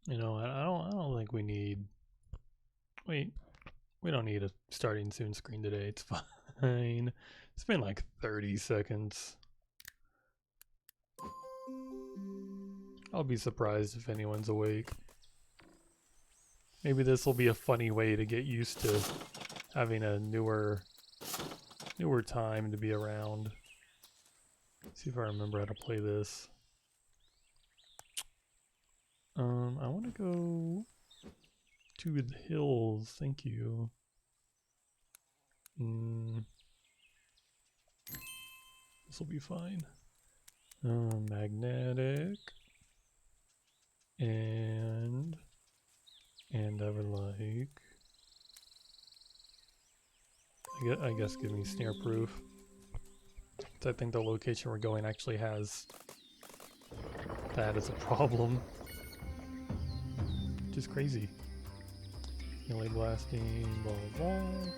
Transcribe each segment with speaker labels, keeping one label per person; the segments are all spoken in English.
Speaker 1: You know, I don't think we need. Wait, we don't need a starting soon screen today. It's fine. It's been like 30 seconds. I'll be surprised if anyone's awake. Maybe this will be a funny way to get used to having a newer time to be around. See if I remember how to play this. I want to go to the hills. Thank you. This will be fine. Magnetic. And I would like, I guess give me snare proof. I think the location we're going actually has that as a problem. Which is crazy. Melee blasting, blah blah blah.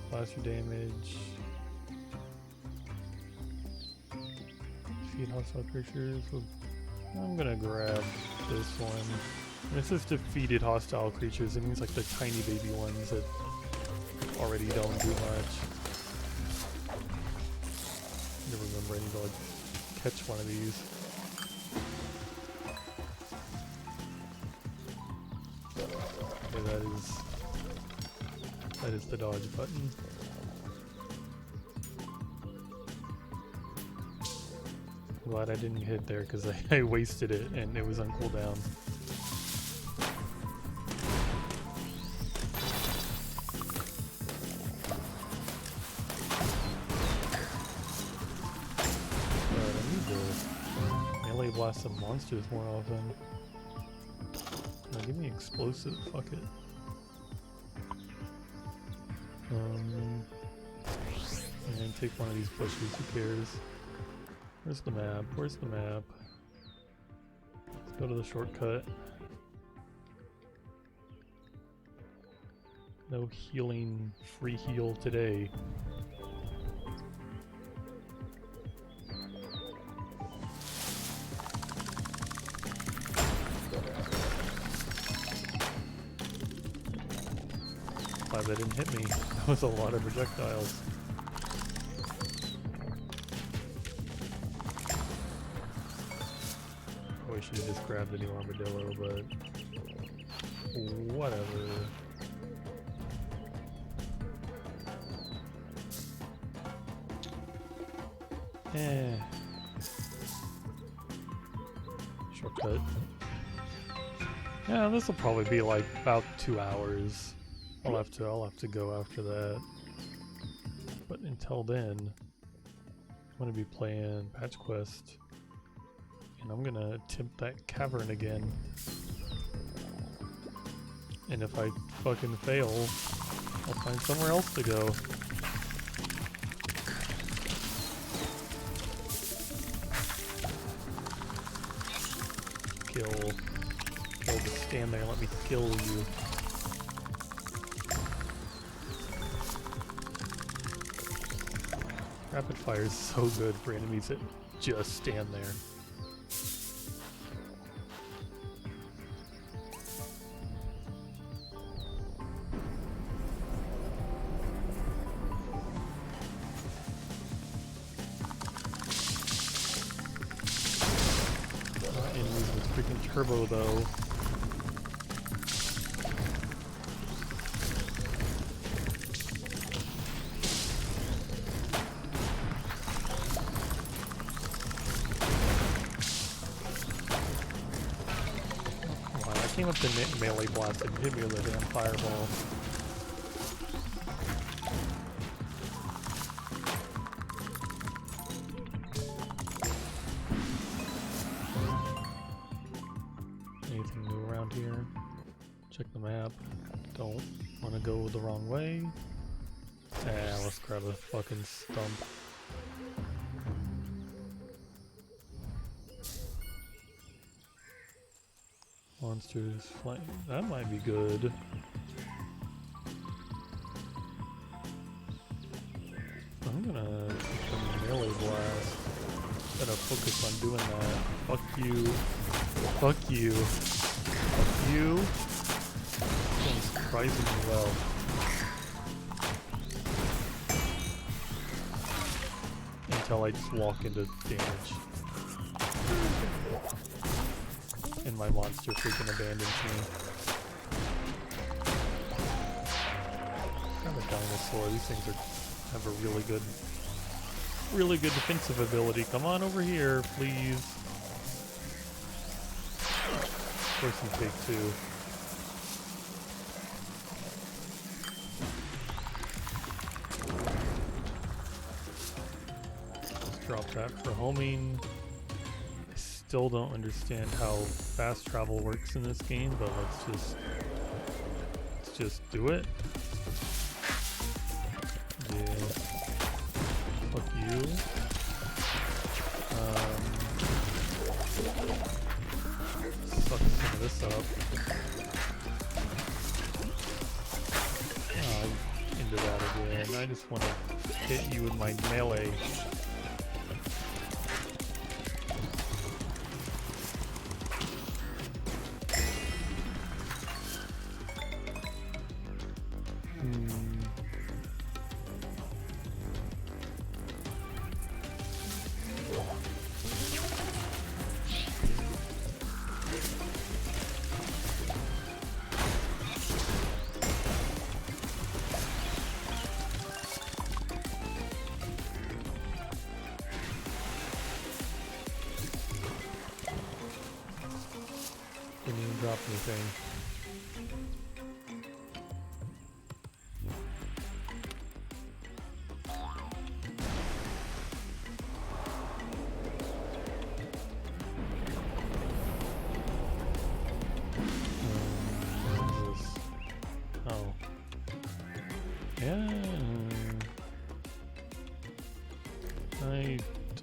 Speaker 1: Blaster damage. Defeat hostile creatures. I'm gonna grab this one. When it says defeated hostile creatures, it means like the tiny baby ones that already don't do much. I never remember I need to like catch one of these. Okay, that is the dodge button. I'm glad I didn't hit there because I wasted it and it was on cooldown. Blast some monsters more often. Now give me explosive, fuck it. And take one of these bushes, who cares? Where's the map? Where's the map? Let's go to the shortcut. No healing, free heal today. That didn't hit me. That was a lot of projectiles. Probably should have just grabbed the new armadillo, but whatever. Shortcut. Yeah, this will probably be like about 2 hours. I'll have to go after that. But until then, I'm gonna be playing Patch Quest, and I'm gonna attempt that cavern again. And if I fucking fail, I'll find somewhere else to go. Kill. Just stand there and let me kill you. Rapid fire is so good for enemies that just stand there. Enemies with freaking turbo though. Came up to melee blast and hit me with a damn fireball. Anything new around here? Check the map. Don't want to go the wrong way. Let's grab a fucking stump. Monsters flying. That might be good. I'm gonna take the melee blast. Gotta focus on doing that. Fuck you. Fuck you. you. Doing surprisingly well. Until I just walk into damage. And my monster freaking abandons me. I'm a dinosaur. These things have a really good defensive ability. Come on over here, please. Of course you take two. Let's drop that for homing. I still don't understand how fast travel works in this game, but let's just do it. Yeah. Fuck you. Suck some of this up. Into that again. I just want to hit you with my melee. Didn't even drop anything. What is this? Oh. Yeah. I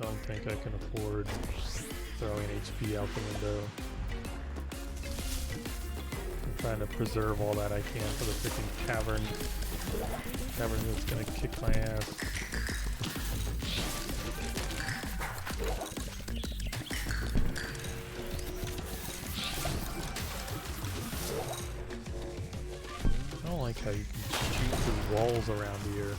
Speaker 1: don't think I can afford throwing HP out the window. Trying to preserve all that I can for the freaking cavern. Cavern that's gonna kick my ass. I don't like how you can shoot through walls around here.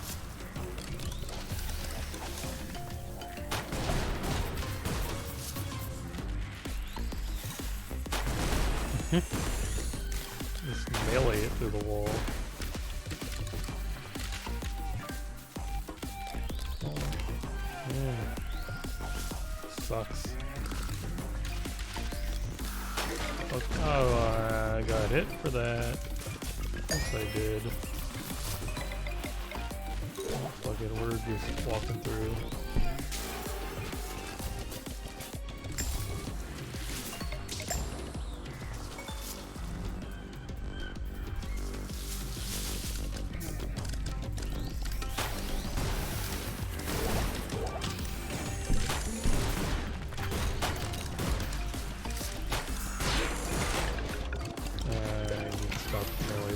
Speaker 1: Just melee it through the wall. Oh, yeah. Sucks. Okay. Oh, I got hit for that. Yes, I did. Oh, fuck it, we're just walking through.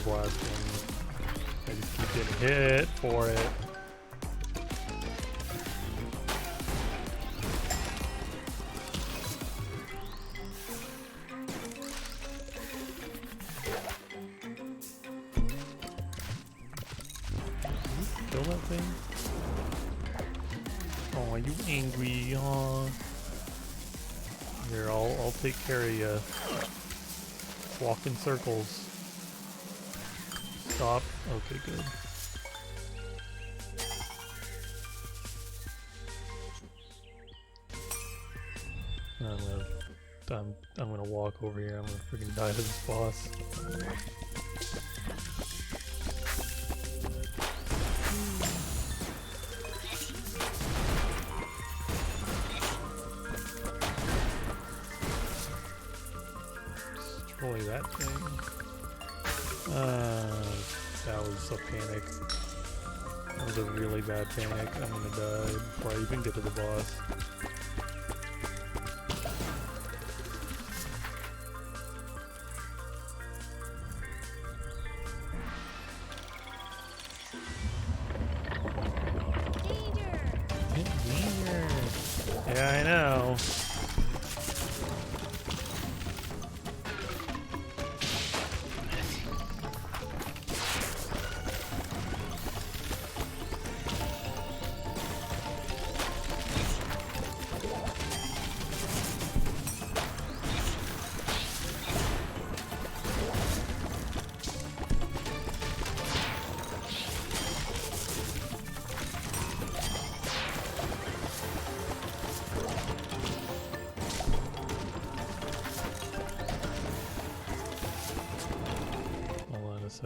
Speaker 1: Blasting. I just keep getting hit for it. Kill that thing? Oh, are you angry? Aw. Here, I'll take care of you. Walk in circles. Stop. Okay, good. I'm gonna walk over here. I'm gonna freaking die to this boss. Destroy that thing. That was a panic. That was a really bad panic. I'm gonna die before I even get to the boss. Danger! Yeah, I know.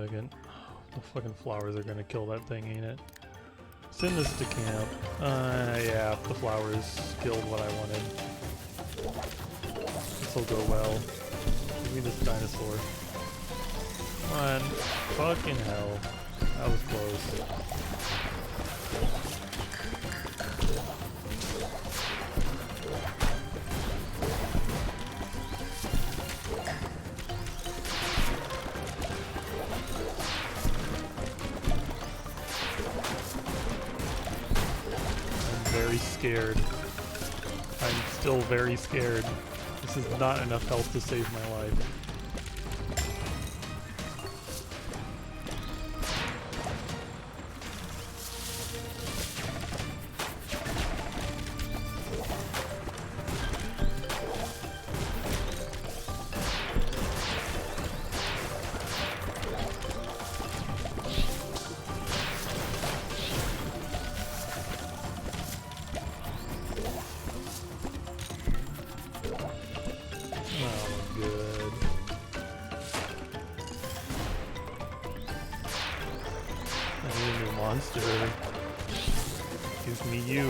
Speaker 1: second. The fucking flowers are gonna kill that thing, ain't it? Send this to camp. Yeah, the flowers killed what I wanted. This'll go well. Give me this dinosaur. Come on. Fucking hell. That was close. Very scared. I'm still very scared. This is not enough health to save my life. Monster. Give me you.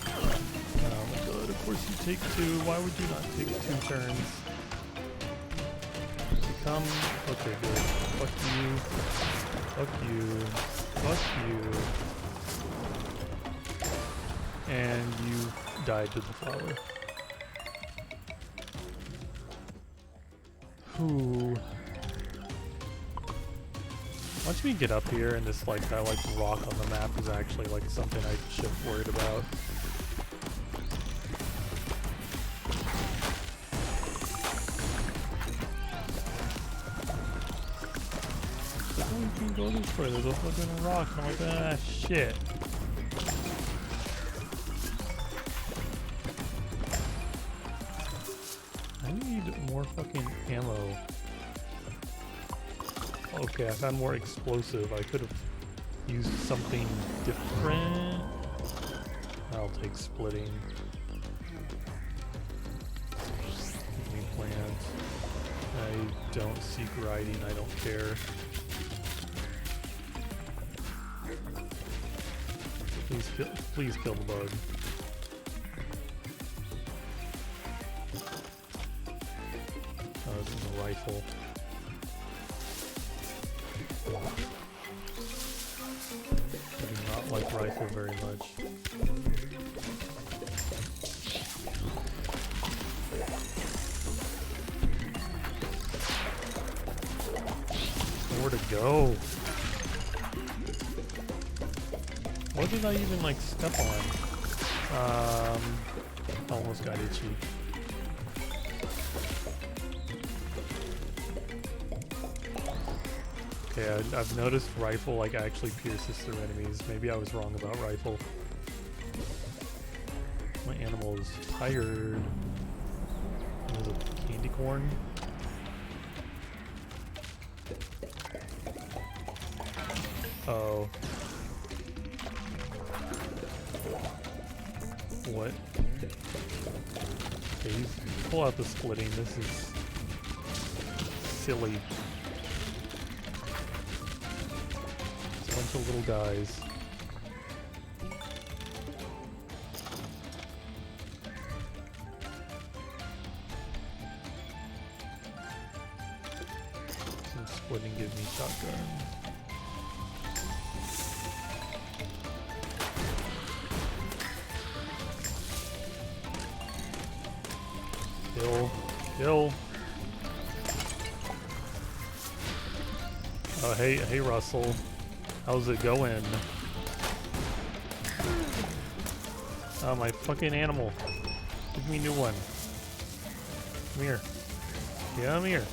Speaker 1: Oh my god, of course you take two. Why would you not take 2 turns? Become... Okay, good. Fuck you. Fuck you. Fuck you. And you died to the flower. Whew. Once we get up here and this that rock on the map is actually something I should have worried about. Oh, you can go this way, there's a fucking rock. I'm like, ah, shit. I need more fucking ammo. Okay, I found more explosive. I could have used something different. I'll take splitting. Give me plants. I don't seek riding. I don't care. Please kill the bug. Oh, this is a rifle. I do not like rifle very much. Where to go? What did I even step on? Almost got itchy. Okay, I've noticed rifle actually pierces through enemies. Maybe I was wrong about rifle. My animal is tired. There's a candy corn. Oh. What? Okay, pull out the splitting. This is silly. Bunch of little guys. Some splitting gives me shotgun. Kill. Kill. Oh, hey Russell. How's it going? Oh, my fucking animal. Give me a new one. Come here. Come here.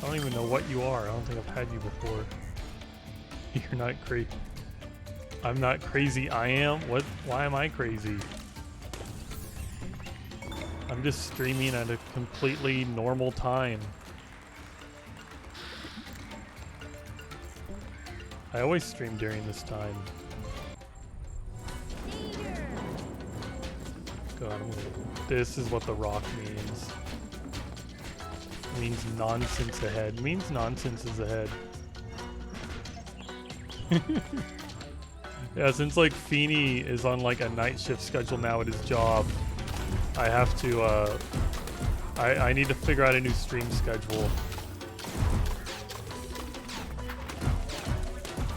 Speaker 1: I don't even know what you are. I don't think I've had you before. You're not crazy. I'm not crazy. I am? What? Why am I crazy? I'm just streaming at a completely normal time. I always stream during this time. God, this is what the rock means. Means nonsense ahead. Means nonsense is ahead. Yeah, since like Feeney is on like a night shift schedule now at his job, I have to I need to figure out a new stream schedule.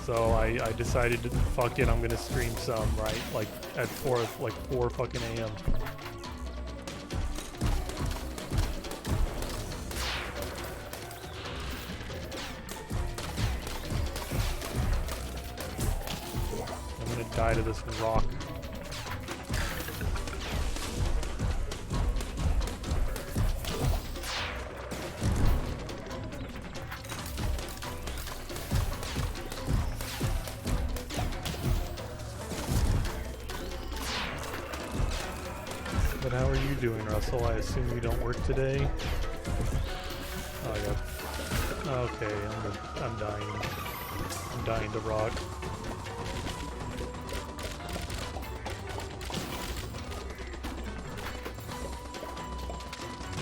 Speaker 1: So I decided to fuck it, I'm gonna stream some, right? Like at 4 fucking AM. I'm gonna die to this rock. But how are you doing, Russell? I assume you don't work today? Oh, yeah. Okay, I'm dying. I'm dying to rock.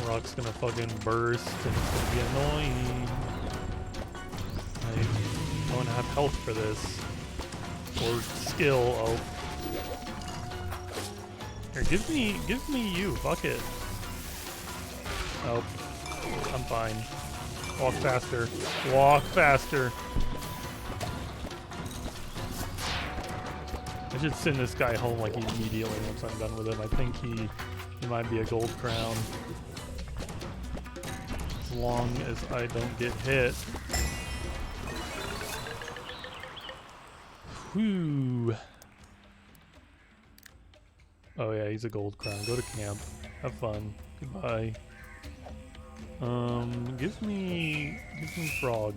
Speaker 1: Rock's gonna fucking burst and it's gonna be annoying. I don't have health for this. Or skill. Oh. Here, give me you, fuck it. Oh, I'm fine. Walk faster. Walk faster. I should send this guy home like immediately once I'm done with him. I think he might be a gold crown. As long as I don't get hit. Whew. Oh yeah, he's a gold crown. Go to camp. Have fun. Goodbye. Give me frog.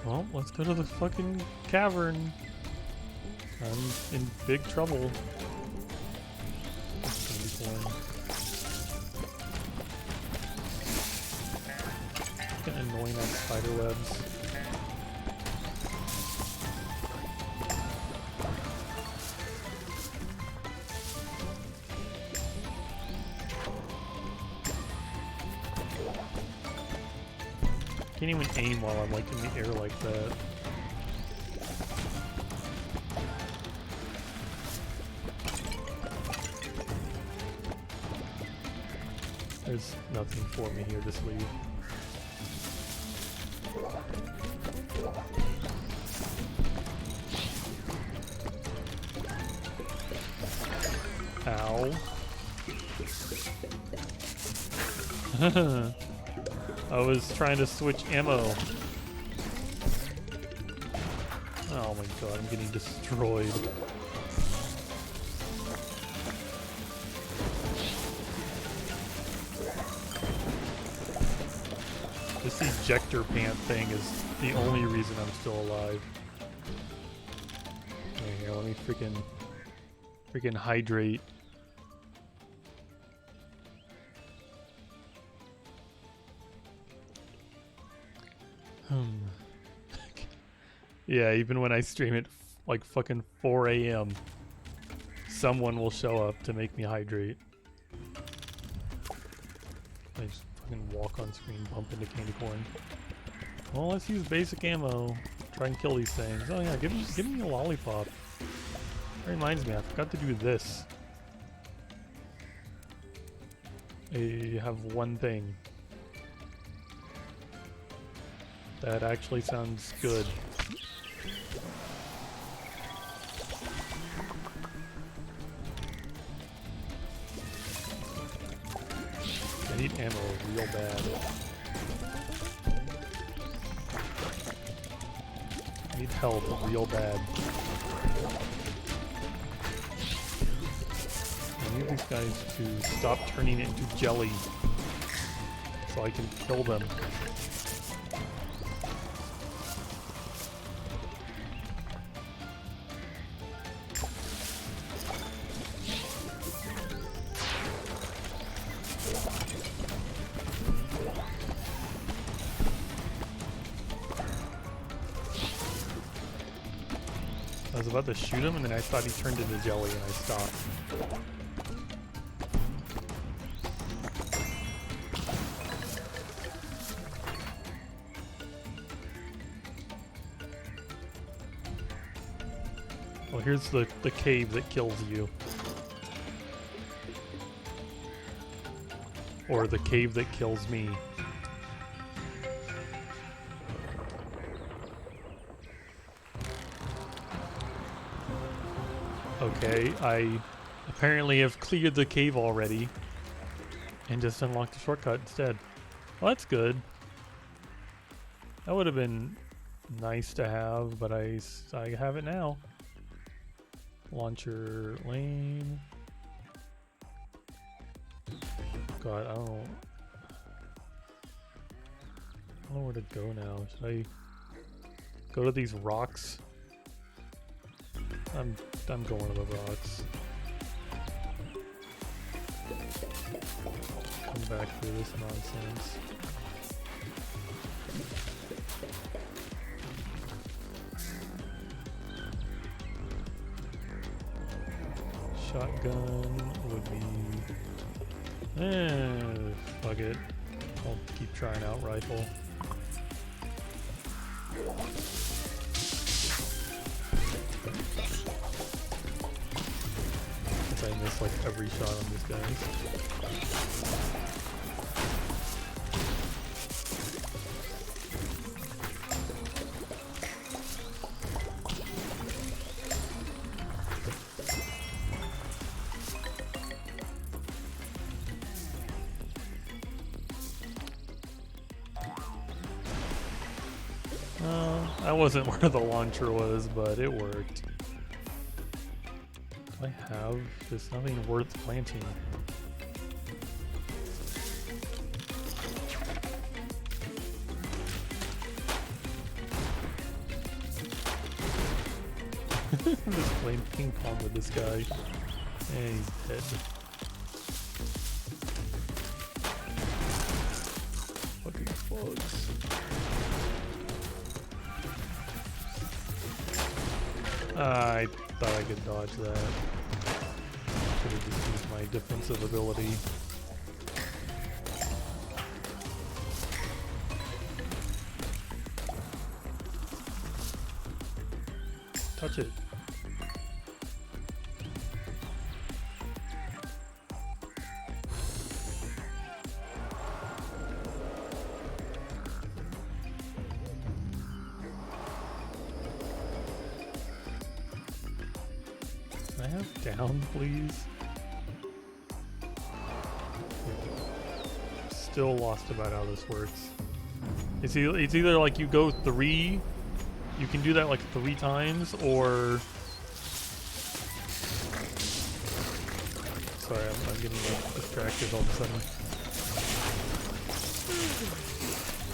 Speaker 1: Well, let's go to the fucking cavern. I'm in big trouble. That's gonna be boring. Getting annoying on spider webs. Can't even aim while I'm like in the air like that. There's nothing for me here, just leave. Ow. I was trying to switch ammo. Oh my god, I'm getting destroyed. This ejector pant thing is the only reason I'm still alive. Okay, here, let me freaking hydrate. Yeah, even when I stream at like fucking 4 AM, someone will show up to make me hydrate. I just fucking walk on screen, bump into candy corn. Well, let's use basic ammo. Try and kill these things. Oh yeah, give me a lollipop. That reminds me, I forgot to do this. I have one thing. That actually sounds good. I need ammo real bad. I need help real bad. I need these guys to stop turning into jelly so I can kill them. I was about to shoot him, and then I thought he turned into jelly, and I stopped. Well, here's the cave that kills you. Or the cave that kills me. Okay, I apparently have cleared the cave already and just unlocked the shortcut instead. Well, that's good. That would have been nice to have, but I have it now. Launcher lane. God, I don't know where to go now. Should I go to these rocks? I'm going to the rocks. Come back through this nonsense. Shotgun would be... fuck it. I'll keep trying out rifle. I miss like every shot on this guy. That wasn't where the launcher was, but it worked. I have, there's nothing worth planting. I'm just playing ping pong with this guy. And he's dead. Fucking bugs. I thought I could dodge that. Should have just used my defensive ability. Touch it. Can I have down, please? Still lost about how this works. It's either like you go 3, you can do that like 3 times, or... Sorry, I'm getting like distracted all of a sudden.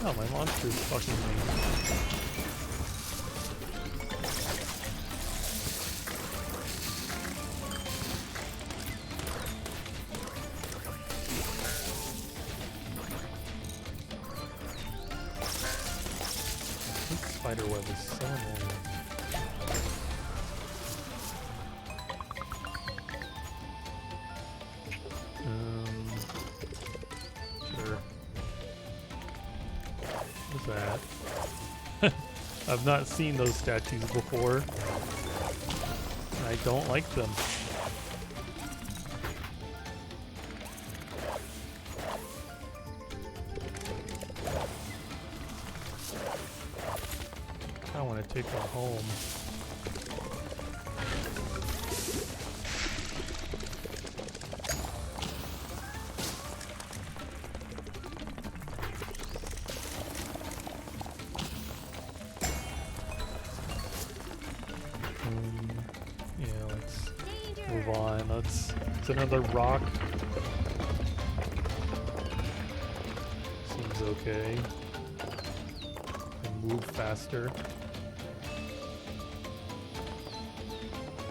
Speaker 1: Oh, my monster's fucking me. Spider web is so annoying. Sure. What's that? I've not seen those statues before. And I don't like them. I want to take one home. Yeah, let's move on. It's another rock. Seems okay. And move faster.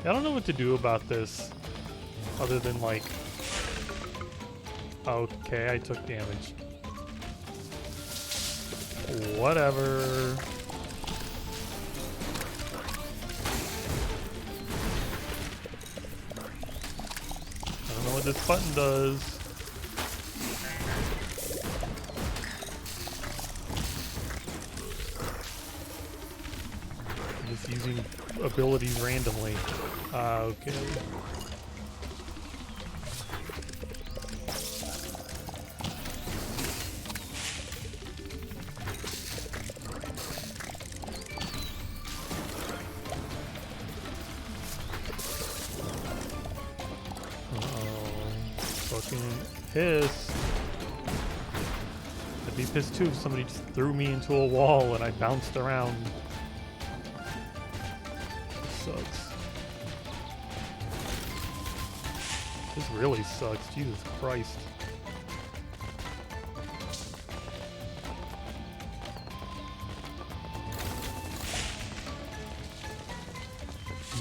Speaker 1: I don't know what to do about this, other than like, okay, I took damage. Whatever. know what this button does. I'm just using abilities randomly. Okay. Pissed. I'd be pissed too if somebody just threw me into a wall and I bounced around. Sucks. This really sucks. Jesus Christ.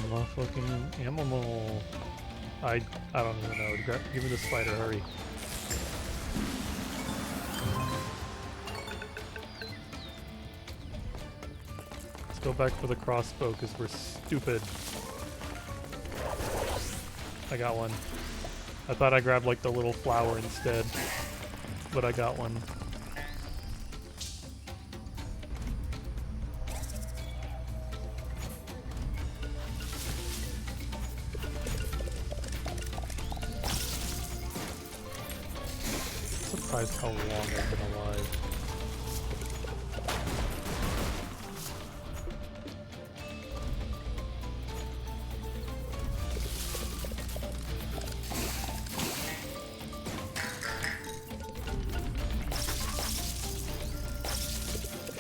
Speaker 1: Motherfucking animal. I don't even know. Give me the spider, hurry. Let's go back for the crossbow because we're stupid. I got one. I thought I grabbed like the little flower instead, but I got one. Surprised how long I've been alive.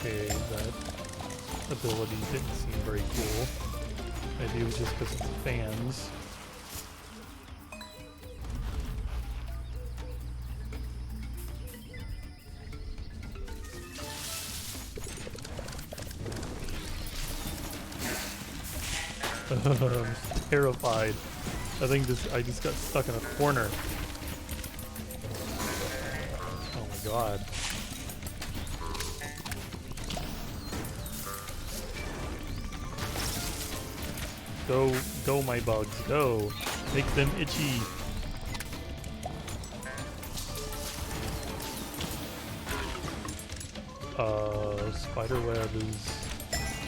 Speaker 1: Okay, that ability didn't seem very cool. Maybe it was just because of the fans. I'm terrified. I just got stuck in a corner. Oh my god. Go my bugs, go. Make them itchy. Spiderweb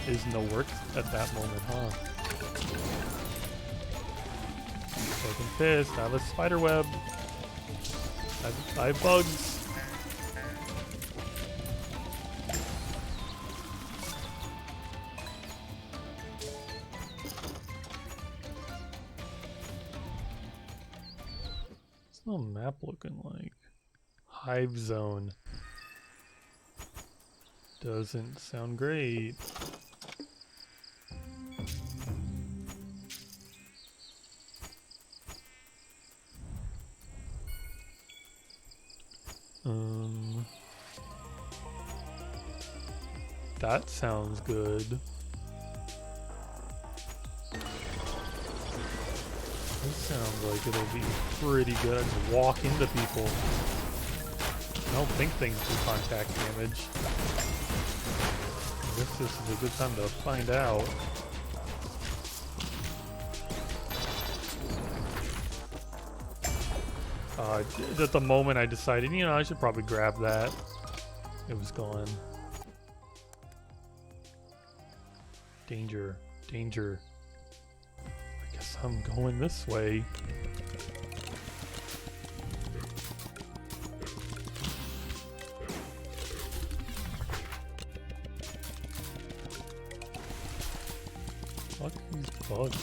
Speaker 1: is no work at that moment, huh? Fucking pissed. I have a spiderweb. I have bugs. What's the map looking like? Hive zone. Doesn't sound great. That sounds good. This sounds like it'll be pretty good. I just walk into people. I don't think things do contact damage. I guess this is a good time to find out. At the moment I decided, you know, I should probably grab that. It was gone. Danger, danger. I guess I'm going this way. Fuck these bugs.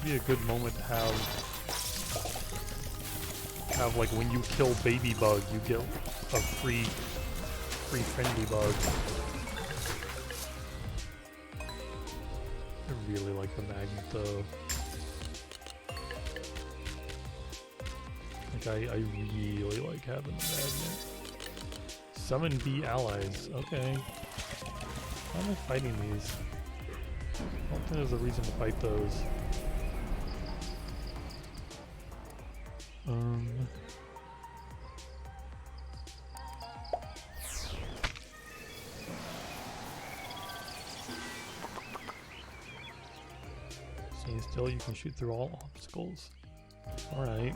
Speaker 1: Be a good moment to have like when you kill baby bug, you get a free friendly bug. I really like the magnet though. Like I really like having the magnet. Summon bee allies. Okay. How am I fighting these? I don't think there's a reason to fight those. Staying still, you can shoot through all obstacles. Alright.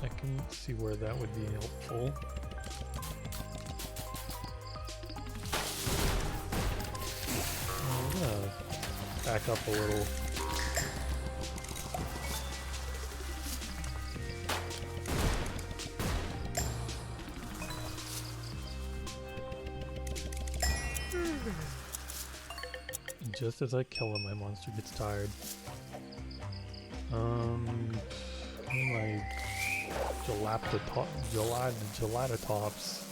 Speaker 1: I can see where that would be helpful. I'm gonna back up a little. Just as I kill him, my monster gets tired. My Gelatatops.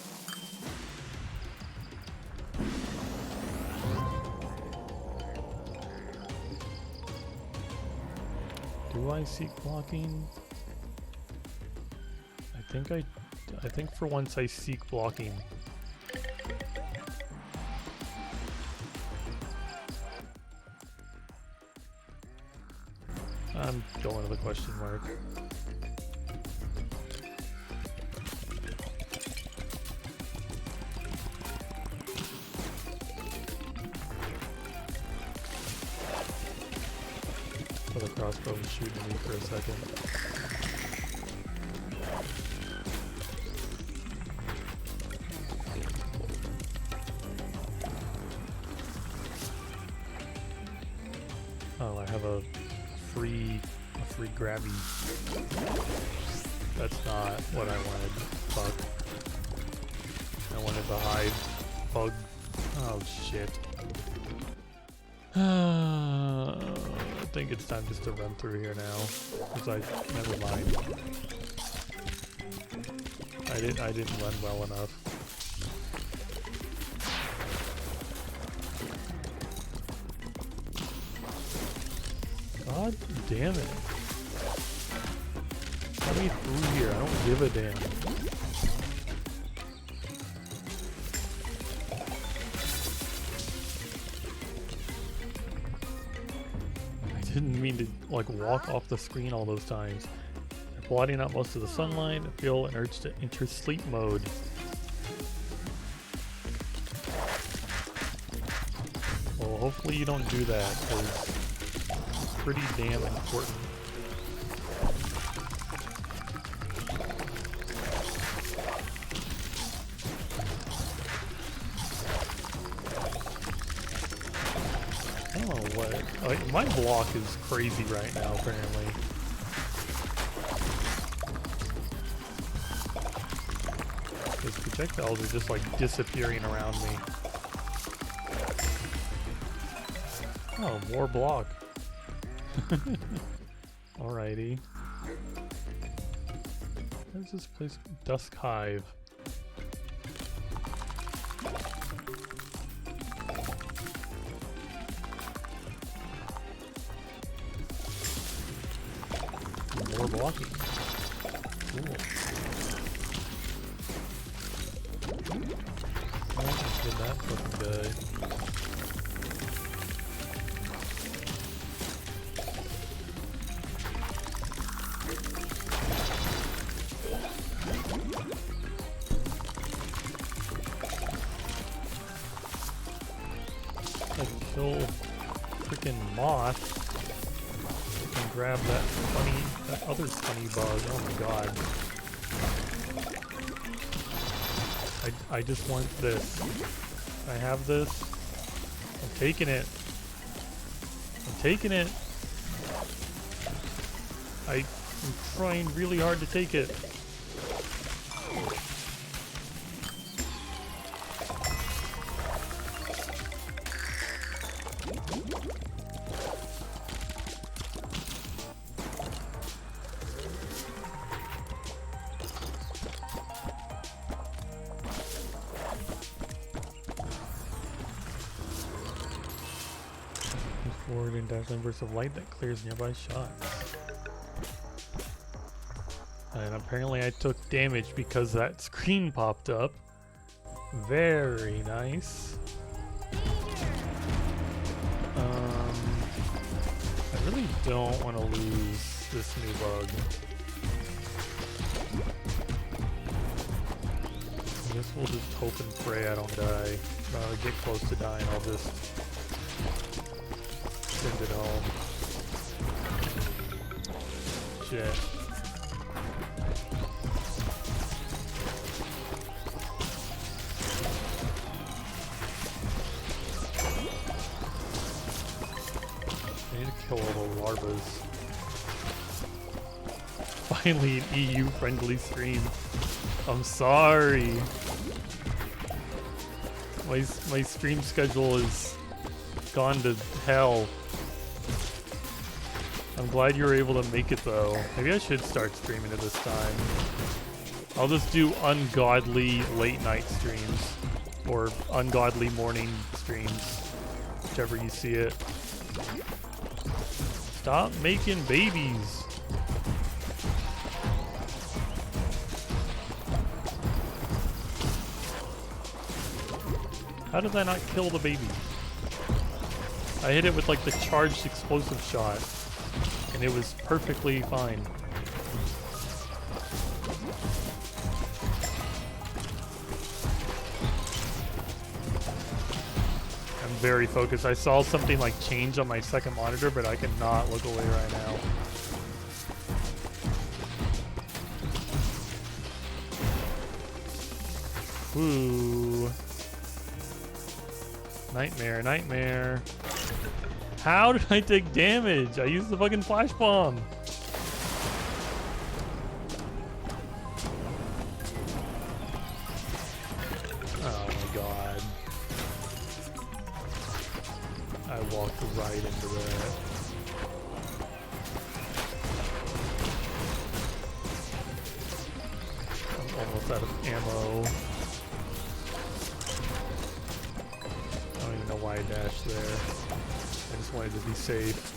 Speaker 1: Do I seek blocking? I think for once I seek blocking. I'm going to the question mark. So the crossbow was shooting me for a second. Oh, I have a free grabby. That's not what I wanted. Fuck. I wanted the hive bug. Oh shit. I think it's time just to run through here now. Cause never mind. I didn't run well enough. God damn it. Let me through here, I don't give a damn. I didn't mean to like walk off the screen all those times. They're blotting out most of the sunlight. I feel an urge to enter sleep mode. Well, hopefully you don't do that, because it's pretty damn important. Like, my block is crazy right now, apparently. Those projectiles are just like disappearing around me. Oh, more block. Alrighty. Where's this place? Dusk Hive. More blocking. Cool. Oh, get that fucking guy. I can kill freaking moth. Grab that other funny bug. Oh my god. I just want this. I have this. I'm taking it. I'm taking it. I'm trying really hard to take it. Forward and dazzling burst of light that clears nearby shots. And apparently I took damage because that screen popped up. Very nice. I really don't want to lose this new bug. I guess we'll just hope and pray I don't die. Get close to dying, I'll just send it home. Shit. I need to kill all the larvas. Finally an EU-friendly stream. I'm sorry. My stream schedule is gone to hell. I'm glad you were able to make it though. Maybe I should start streaming it this time. I'll just do ungodly late night streams. Or ungodly morning streams. Whichever you see it. Stop making babies. How did I not kill the baby? I hit it with like the charged explosive shot, and it was perfectly fine. I'm very focused. I saw something like change on my second monitor, but I cannot look away right now. Ooh. Nightmare, nightmare. How did I take damage? I used the fucking flash bomb. Oh my god. I walked right into that. I'm almost out of ammo. I don't even know why I dashed there. I just wanted to be safe.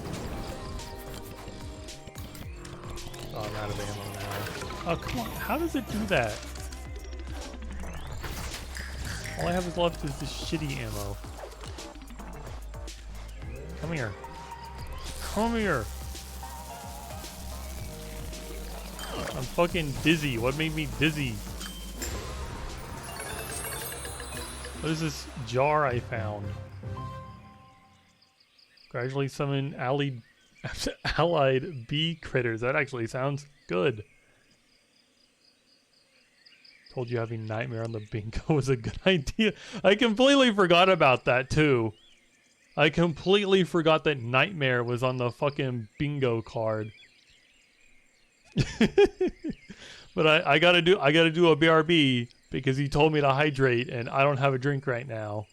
Speaker 1: Oh, I'm out of ammo now. Oh, come on. How does it do that? All I have is left is this shitty ammo. Come here. Come here. I'm fucking dizzy. What made me dizzy? What is this jar I found? Gradually summon allied bee critters. That actually sounds good. Told you having nightmare on the bingo was a good idea. I completely forgot about that too. I completely forgot that nightmare was on the fucking bingo card. But I gotta do a BRB because he told me to hydrate and I don't have a drink right now.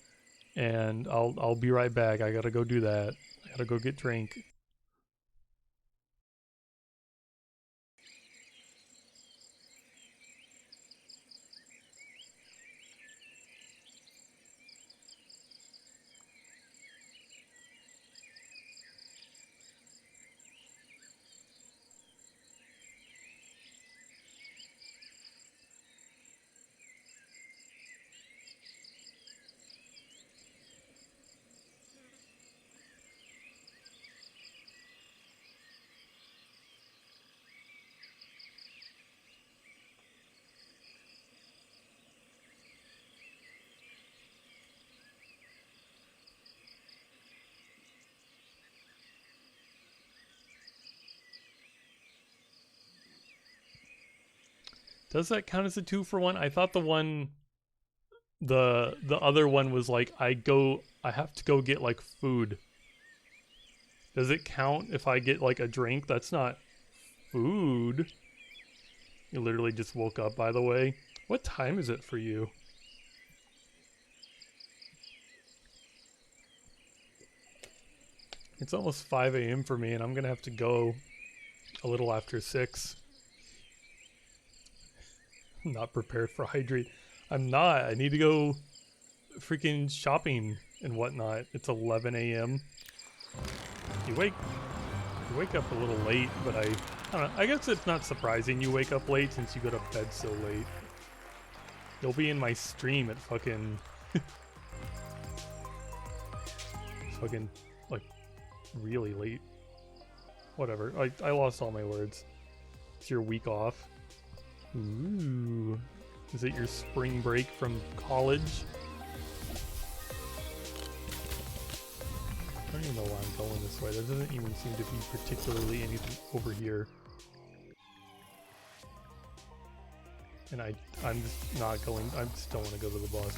Speaker 1: And I'll be right back. I gotta go do that. I gotta go get drink. Does that count as a 2-for-1? I thought the other one was like I have to go get like food. Does it count if I get like a drink? That's not food. You literally just woke up, by the way. What time is it for you? It's almost 5 a.m. for me and I'm gonna have to go a little after 6. I'm not prepared for hydrate. I'm not. I need to go freaking shopping and whatnot. It's 11 a.m. You wake up a little late, but I don't know. I guess it's not surprising you wake up late since you go to bed so late. You'll be in my stream at fucking fucking like really late. Whatever. I lost all my words. It's your week off. Ooh. Is it your spring break from college? I don't don't even know why I'm going this way. There doesn't even seem to be particularly anything over here. And I'm just not going, I just don't want to go to the boss.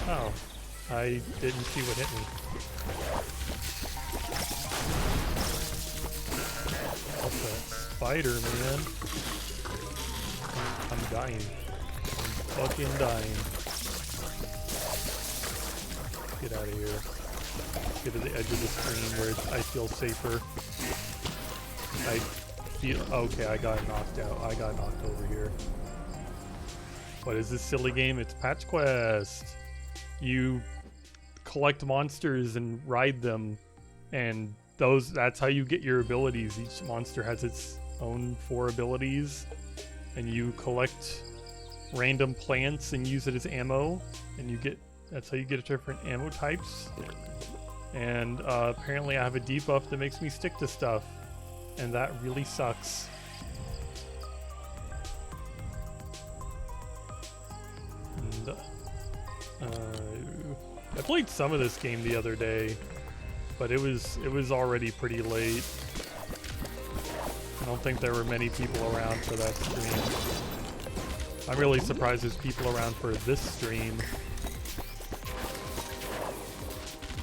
Speaker 1: Oh, I didn't see what hit me. What's that? Spider, man. I'm dying. I'm fucking dying. Get out of here. Get to the edge of the screen where I feel safer. I feel... Okay, I got knocked out. I got knocked over here. What is this silly game? It's Patch Quest. You collect monsters and ride them, and that's how you get your abilities. Each monster has its own 4 abilities, and you collect random plants and use it as ammo, and that's how you get different ammo types. And apparently I have a debuff that makes me stick to stuff, and that really sucks. And, I played some of this game the other day, but it was already pretty late. I don't think there were many people around for that stream. I'm really surprised there's people around for this stream.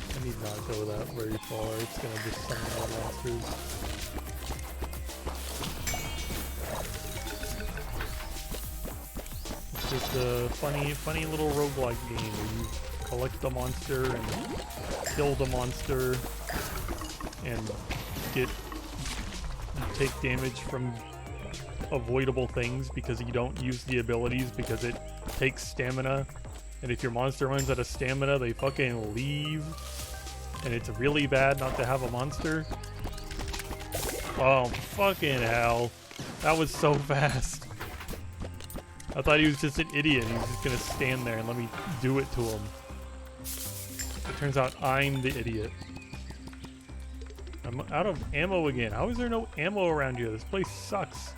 Speaker 1: I need not go that very far. It's gonna just summon more monsters. It's just a funny little roguelike game where you collect the monster and kill the monster and you take damage from avoidable things because you don't use the abilities because it takes stamina, and if your monster runs out of stamina they fucking leave, and it's really bad not to have a monster. Oh fucking hell, that was so fast. I thought he was just an idiot. He was just gonna stand there and let me do it to him. It turns out I'm the idiot. I'm out of ammo again. How is there no ammo around here? This place sucks.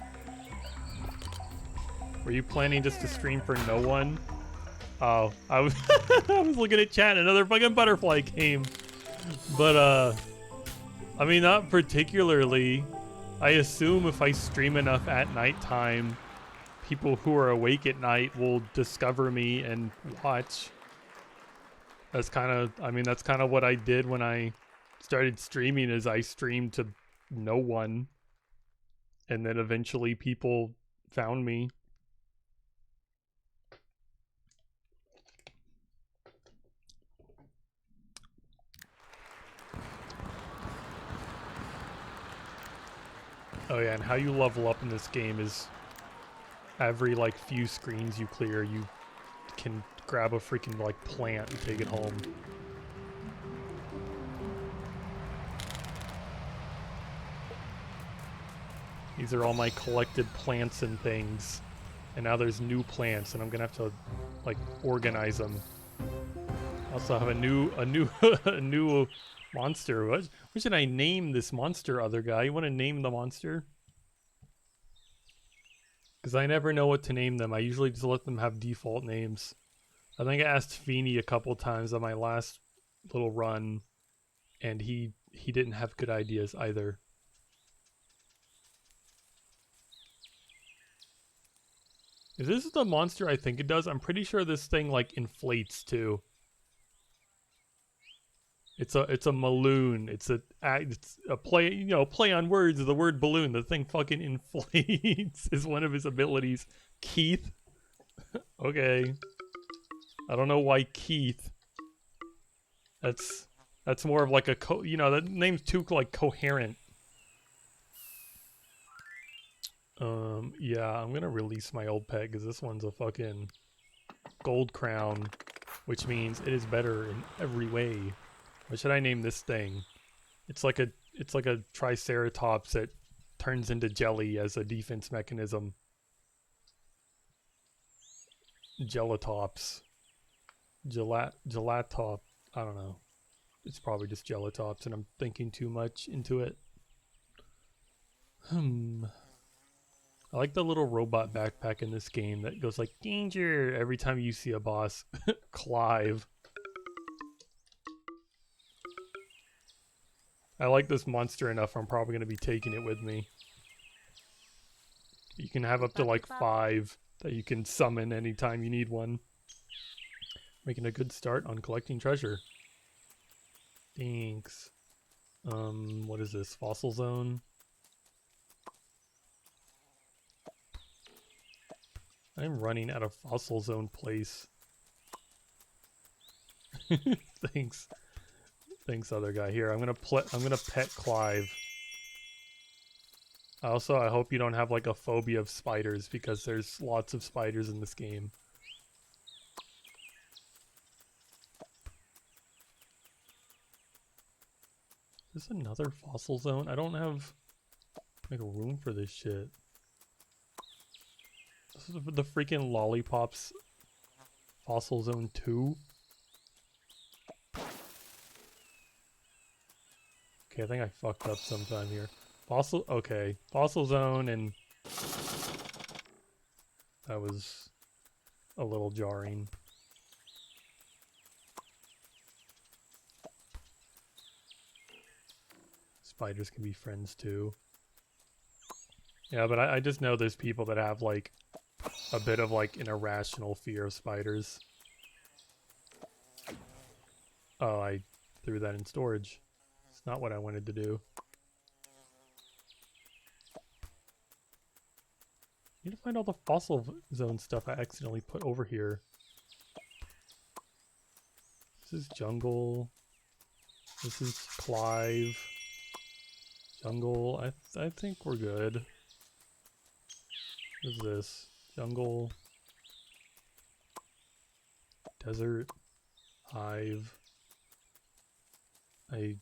Speaker 1: Were you planning just to stream for no one? Oh, I was I was looking at chat and another fucking butterfly came. But I mean, not particularly. I assume if I stream enough at nighttime, people who are awake at night will discover me and watch. That's kind of what I did when I started streaming, is I streamed to no one, and then eventually people found me. Oh yeah, and how you level up in this game is every like few screens you clear, you can grab a freaking like plant and take it home. These are all my collected plants and things, and now there's new plants, and I'm gonna have to like organize them. Also have a new a new monster. What should I name this monster, other guy? You want to name the monster? Because I never know what to name them. I usually just let them have default names. I think I asked Feeney a couple times on my last little run, and he didn't have good ideas either. If this is the monster I think it does, I'm pretty sure this thing like inflates too. It's a balloon. It's a play, you know, play on words of the word balloon. The thing fucking inflates is one of his abilities. Keith. Okay. I don't know why Keith. That's more of like a that name's too like coherent. Yeah, I'm gonna release my old pet because this one's a fucking gold crown, which means it is better in every way. What should I name this thing? It's like a triceratops that turns into jelly as a defense mechanism. Gelatops. Gelatop. I don't know. It's probably just Gelatops and I'm thinking too much into it. I like the little robot backpack in this game that goes like, danger, every time you see a boss. Clive. I like this monster enough, I'm probably going to be taking it with me. You can have up to like 5 that you can summon anytime you need one. Making a good start on collecting treasure. Thanks. What is this? Fossil zone? I'm running out of fossil zone place. Thanks. Thanks, other guy. Here, I'm gonna pet Clive. Also, I hope you don't have like a phobia of spiders because there's lots of spiders in this game. Is this another fossil zone? I don't have like room for this shit. This is the freaking lollipops fossil zone 2. Okay, I think I fucked up sometime here. Okay, fossil zone, and that was a little jarring. Spiders can be friends too. Yeah, but I just know there's people that have like a bit of like an irrational fear of spiders. Oh, I threw that in storage. It's not what I wanted to do. I need to find all the fossil zone stuff I accidentally put over here. This is jungle. This is Clive. Jungle. I think we're good. What is this? Jungle. Desert. Hive. I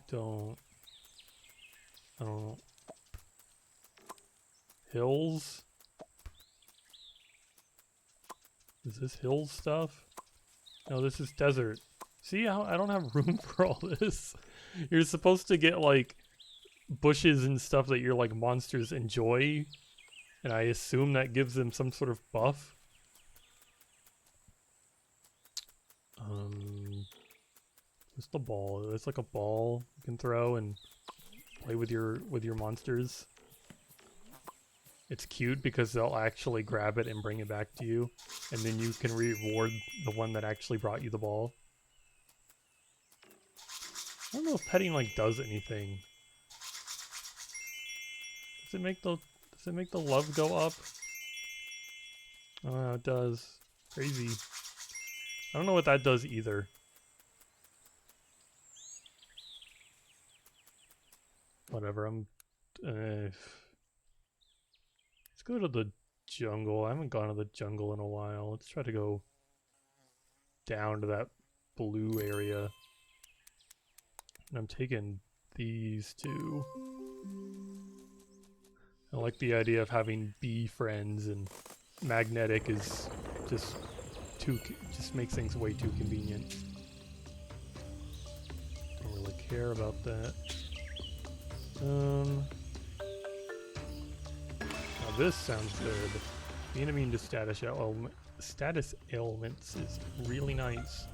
Speaker 1: don't know. Hills? Is this hills stuff? No, this is desert. See how I don't have room for all this? You're supposed to get like bushes and stuff that your like monsters enjoy, and I assume that gives them some sort of buff. What's the ball? It's like a ball you can throw and play with your monsters. It's cute because they'll actually grab it and bring it back to you, and then you can reward the one that actually brought you the ball. I don't know if petting like does anything. Does it make the love go up? Oh, it does. Crazy. I don't know what that does either. Whatever. Let's go to the jungle. I haven't gone to the jungle in a while. Let's try to go down to that blue area. And I'm taking these two. I like the idea of having bee friends, and magnetic is just makes things way too convenient. Don't really care about that. Now this sounds good. Being immune to status ailments is really nice.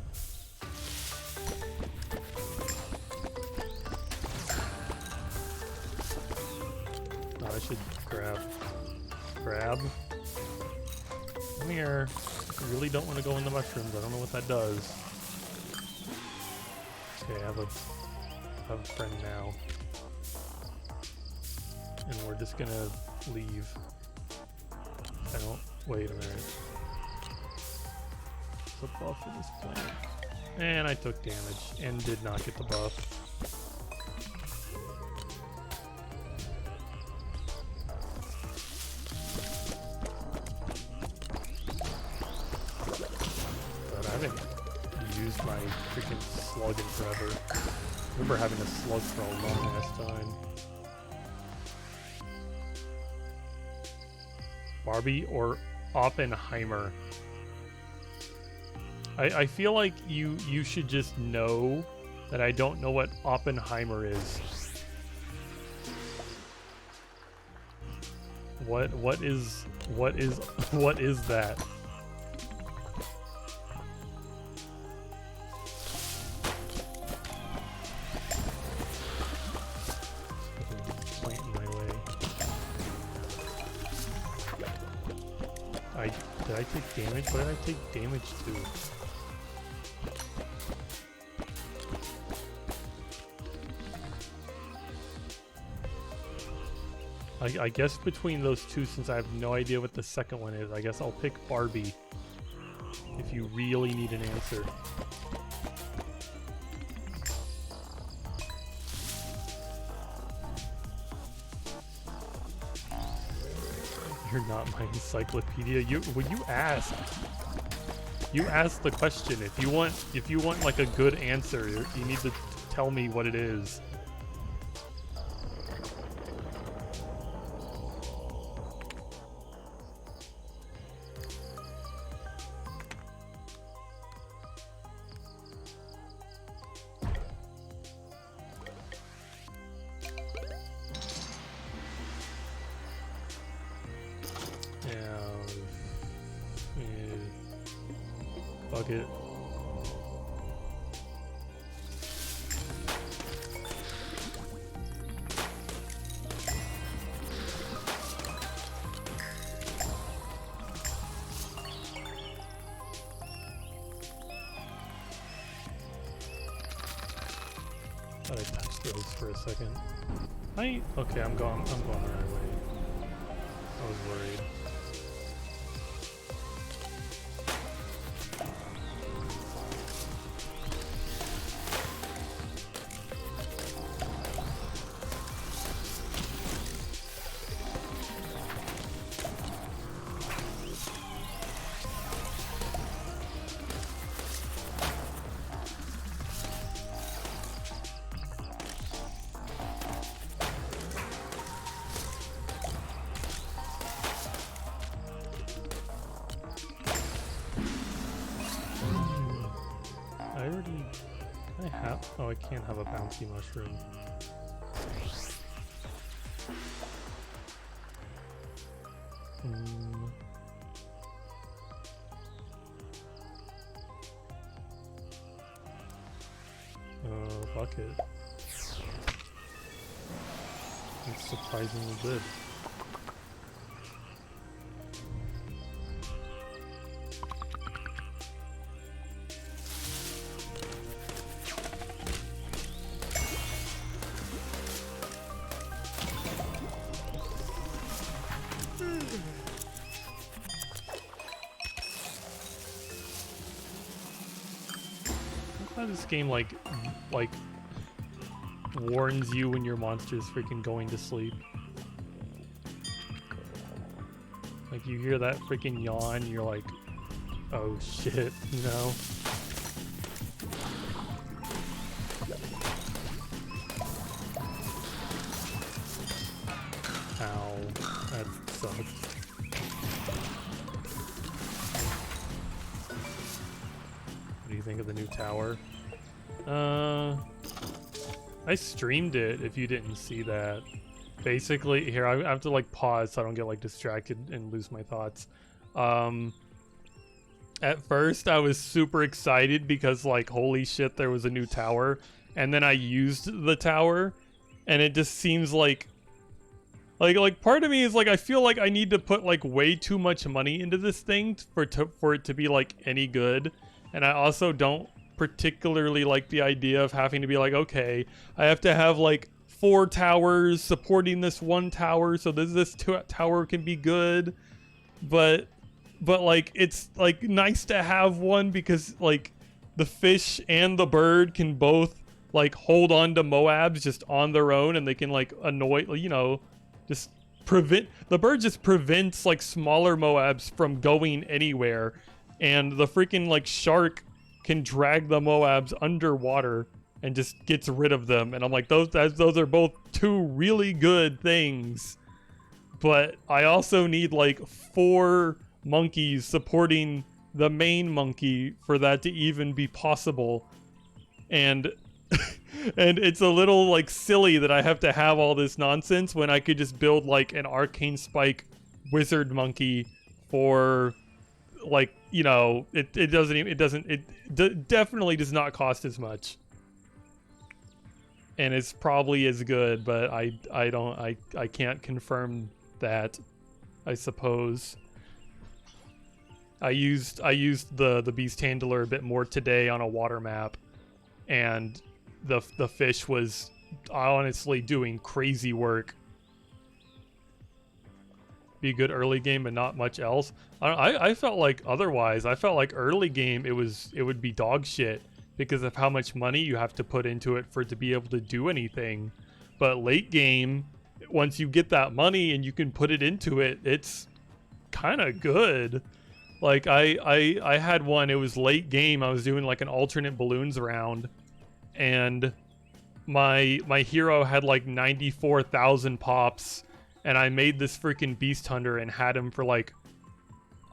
Speaker 1: Oh, I should grab. Come here. I really don't want to go in the mushrooms. I don't know what that does. Okay, I have a friend now. And we're just gonna leave. I don't. Wait a minute. There's a buff for this plant. And I took damage and did not get the buff. But I haven't used my freaking slug in forever. I remember having a slug for a long ass time. Barbie or Oppenheimer? I feel like you should just know that I don't know what Oppenheimer is. What is that? did I take damage? What did I take damage to? I guess between those two, since I have no idea what the second one is, I guess I'll pick Barbie. If you really need an answer. You're not my encyclopedia. You asked. You asked the question. If you want like a good answer, you need to tell me what it is. Bucket. Thought I touched those for a second. Okay, I'm going the right way. I was worried. Oh, I can't have a bouncy mushroom. Bucket. It's surprisingly good. This game like warns you when your monster's freaking going to sleep. Like you hear that freaking yawn, you're like, oh shit, you know? Ow, that sucks. What do you think of the new tower? I streamed it, if you didn't see that. Basically, here, I have to like pause so I don't get like distracted and lose my thoughts. At first I was super excited because like, holy shit, there was a new tower. And then I used the tower and it just seems like part of me is like, I feel like I need to put like way too much money into this thing for it to be like any good. And I also don't particularly like the idea of having to be like, okay, I have to have like 4 towers supporting this one tower so this tower can be good, but like it's like nice to have one because like the fish and the bird can both like hold on to Moabs just on their own, and they can like annoy, you know, just prevent, the bird just prevents like smaller Moabs from going anywhere, and the freaking like shark can drag the Moabs underwater and just gets rid of them. And I'm like, those are both 2 really good things. But I also need like 4 monkeys supporting the main monkey for that to even be possible. And and it's a little like silly that I have to have all this nonsense when I could just build like an arcane spike wizard monkey for like, you know, it definitely does not cost as much, and it's probably as good, but I can't confirm that, I suppose. I used the beast handler a bit more today on a water map, and the fish was honestly doing crazy work. Be a good early game, but not much else. I felt like otherwise. I felt like early game it would be dog shit because of how much money you have to put into it for it to be able to do anything. But late game, once you get that money and you can put it into it, it's kind of good. Like I had one, it was late game, I was doing like an alternate balloons round, and my hero had like 94,000 pops, and I made this freaking beast hunter and had him for like,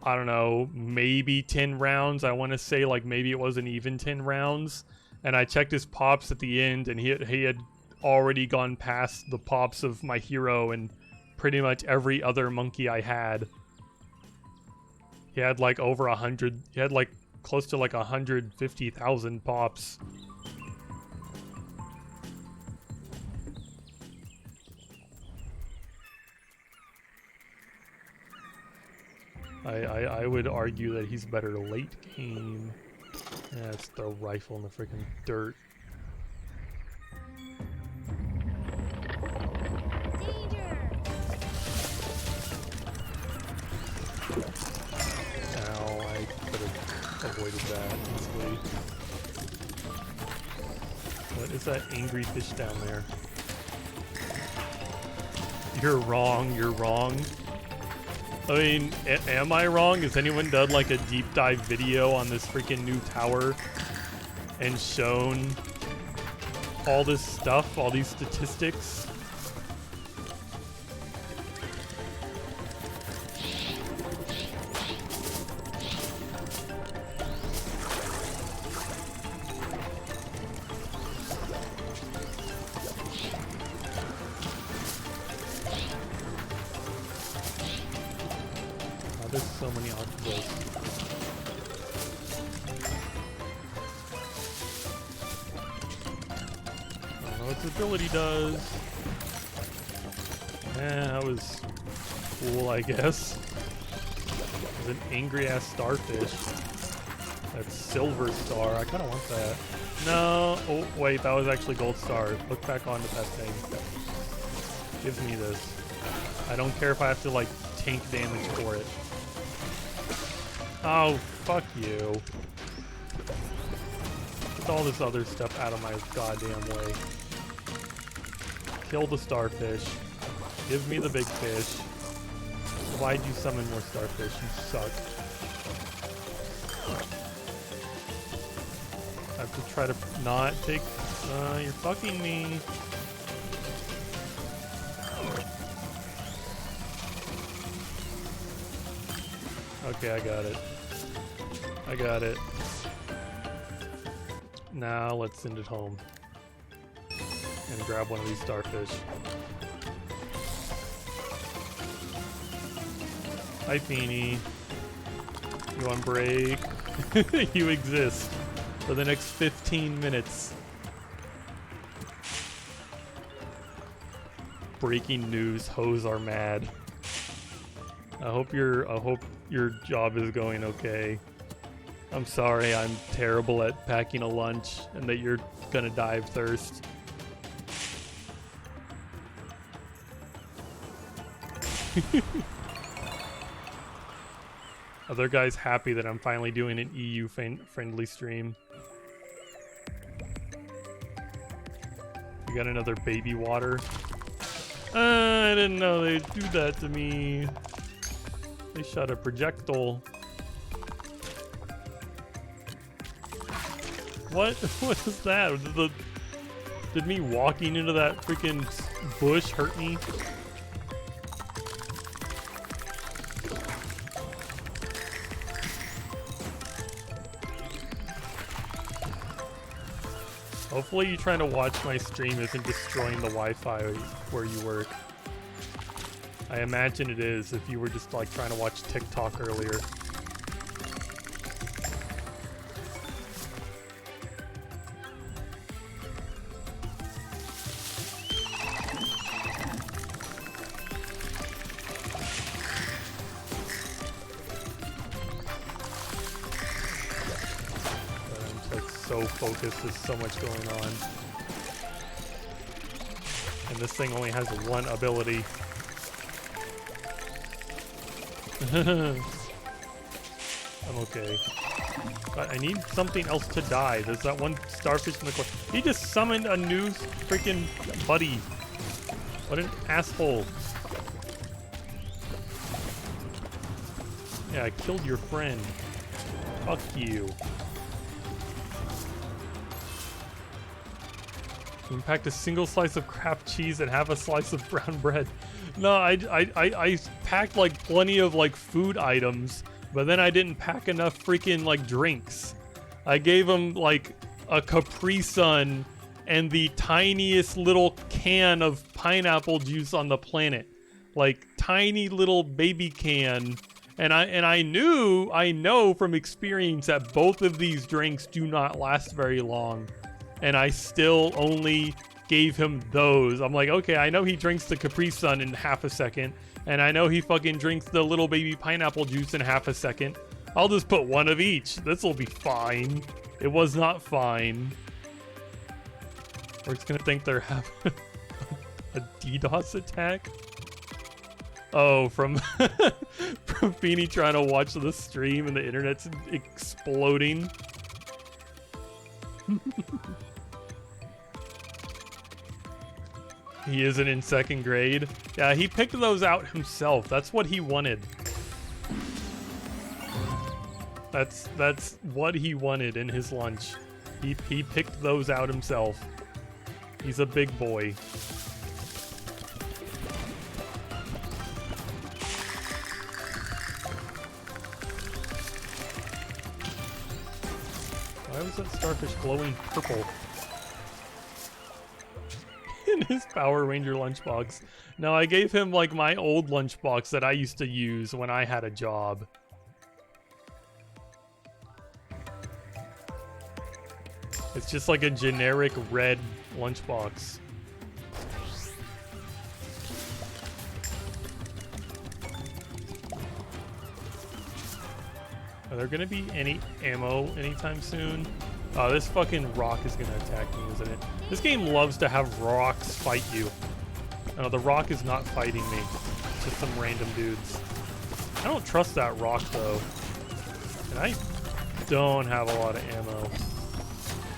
Speaker 1: I don't know, maybe 10 rounds. I want to say like maybe it wasn't even 10 rounds, and I checked his pops at the end, and he had already gone past the pops of my hero and pretty much every other monkey I had. He had like over 100. He had like close to like 150,000 pops. I would argue that he's better late game. Yeah, let's throw a rifle in the freaking dirt. Ow, I could have avoided that easily. What is that angry fish down there? You're wrong, you're wrong. I mean, am I wrong? Has anyone done like a deep dive video on this freaking new tower and shown all this stuff, all these statistics? There's so many octopus. I don't know what this ability does. That was cool, I guess. There's an angry ass starfish. That's silver star. I kind of want that. No. Oh, wait. That was actually gold star. Look back onto that thing. Give me this. I don't care if I have to, like, tank damage for it. Oh, fuck you. Get all this other stuff out of my goddamn way. Kill the starfish. Give me the big fish. Why'd you summon more starfish? You suck. I have to try to not take... you're fucking me. Okay, I got it. I got it. Now let's send it home. And grab one of these starfish. Hi, Feeny. You on break? You exist for the next 15 minutes. Breaking news, hoes are mad. I hope your job is going okay. I'm sorry I'm terrible at packing a lunch and that you're gonna die of thirst. Other guy's happy that I'm finally doing an EU friendly stream. You got another baby water? I didn't know they'd do that to me. They shot a projectile. What? What is that? Did me walking into that freaking bush hurt me? Hopefully you trying to watch my stream isn't destroying the Wi-Fi where you work. I imagine it is if you were just like trying to watch TikTok earlier. so focused. There's so much going on. And this thing only has one ability. I'm okay. But I need something else to die. There's that one starfish in the corner. He just summoned a new freaking buddy. What an asshole. Yeah, I killed your friend. Fuck you. You packed a single slice of Kraft cheese and half a slice of brown bread. No, I packed like plenty of like food items, but then I didn't pack enough freaking like drinks. I gave him like a Capri Sun and the tiniest little can of pineapple juice on the planet. Like tiny little baby can. And I know from experience that both of these drinks do not last very long. And I still only gave him those. I'm like, okay, I know he drinks the Capri Sun in half a second. And I know he fucking drinks the little baby pineapple juice in half a second. I'll just put one of each. This'll be fine. It was not fine. We're just gonna think they're having a DDoS attack. Oh, from from Beanie trying to watch the stream and the internet's exploding. He isn't in second grade. Yeah, he picked those out himself. That's what he wanted. That's what he wanted in his lunch. He picked those out himself. He's a big boy. Why was that starfish glowing purple? In his Power Ranger lunchbox. No, I gave him like my old lunchbox that I used to use when I had a job. It's just like a generic red lunchbox. Are there gonna be any ammo anytime soon? Oh, this fucking rock is gonna attack me, isn't it? This game loves to have rocks fight you. No, the rock is not fighting me. It's just some random dudes. I don't trust that rock though. And I don't have a lot of ammo.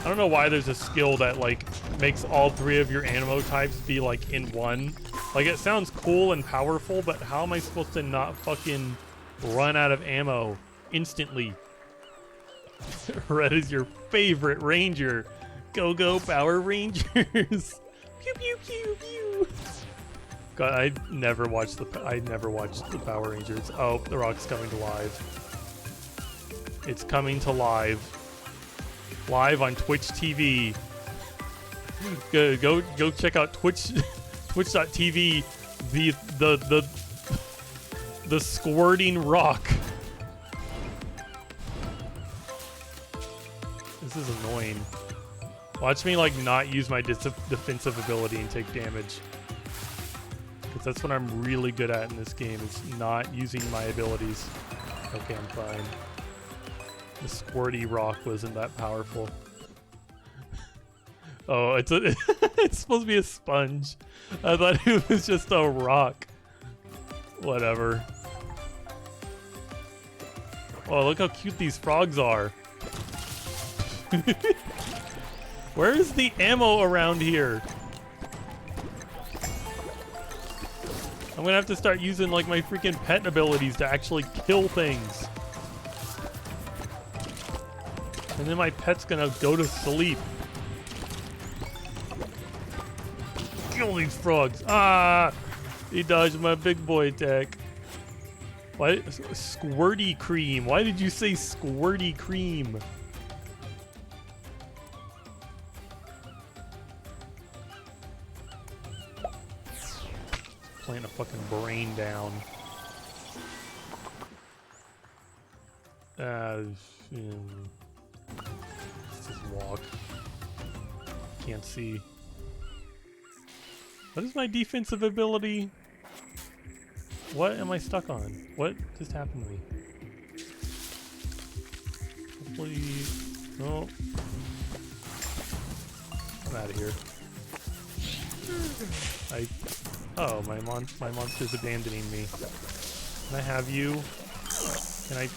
Speaker 1: I don't know why there's a skill that like makes all three of your ammo types be like in one. Like it sounds cool and powerful, but how am I supposed to not fucking run out of ammo instantly? Red is your favorite ranger. Go go Power Rangers. Pew pew pew pew. God, I never watched the Power Rangers. Oh, the rock's coming to live. It's coming to live. Live on Twitch TV. Go check out twitch.tv. The squirting rock. This is annoying. Watch me like not use my defensive ability and take damage. Because that's what I'm really good at in this game, is not using my abilities. Okay, I'm fine. The squirty rock wasn't that powerful. Oh, it's supposed to be a sponge. I thought it was just a rock. Whatever. Oh, look how cute these frogs are. Where is the ammo around here? I'm gonna have to start using like my freaking pet abilities to actually kill things. And then my pet's gonna go to sleep. Kill these frogs. Ah! He dodged my big boy attack. Why? Squirty cream. Why did you say squirty cream? Playing a fucking brain down. Let's just walk. Can't see. What is my defensive ability? What am I stuck on? What just happened to me? Hopefully... No. I'm out of here. Oh, my monster's abandoning me. Can I have you? Can I?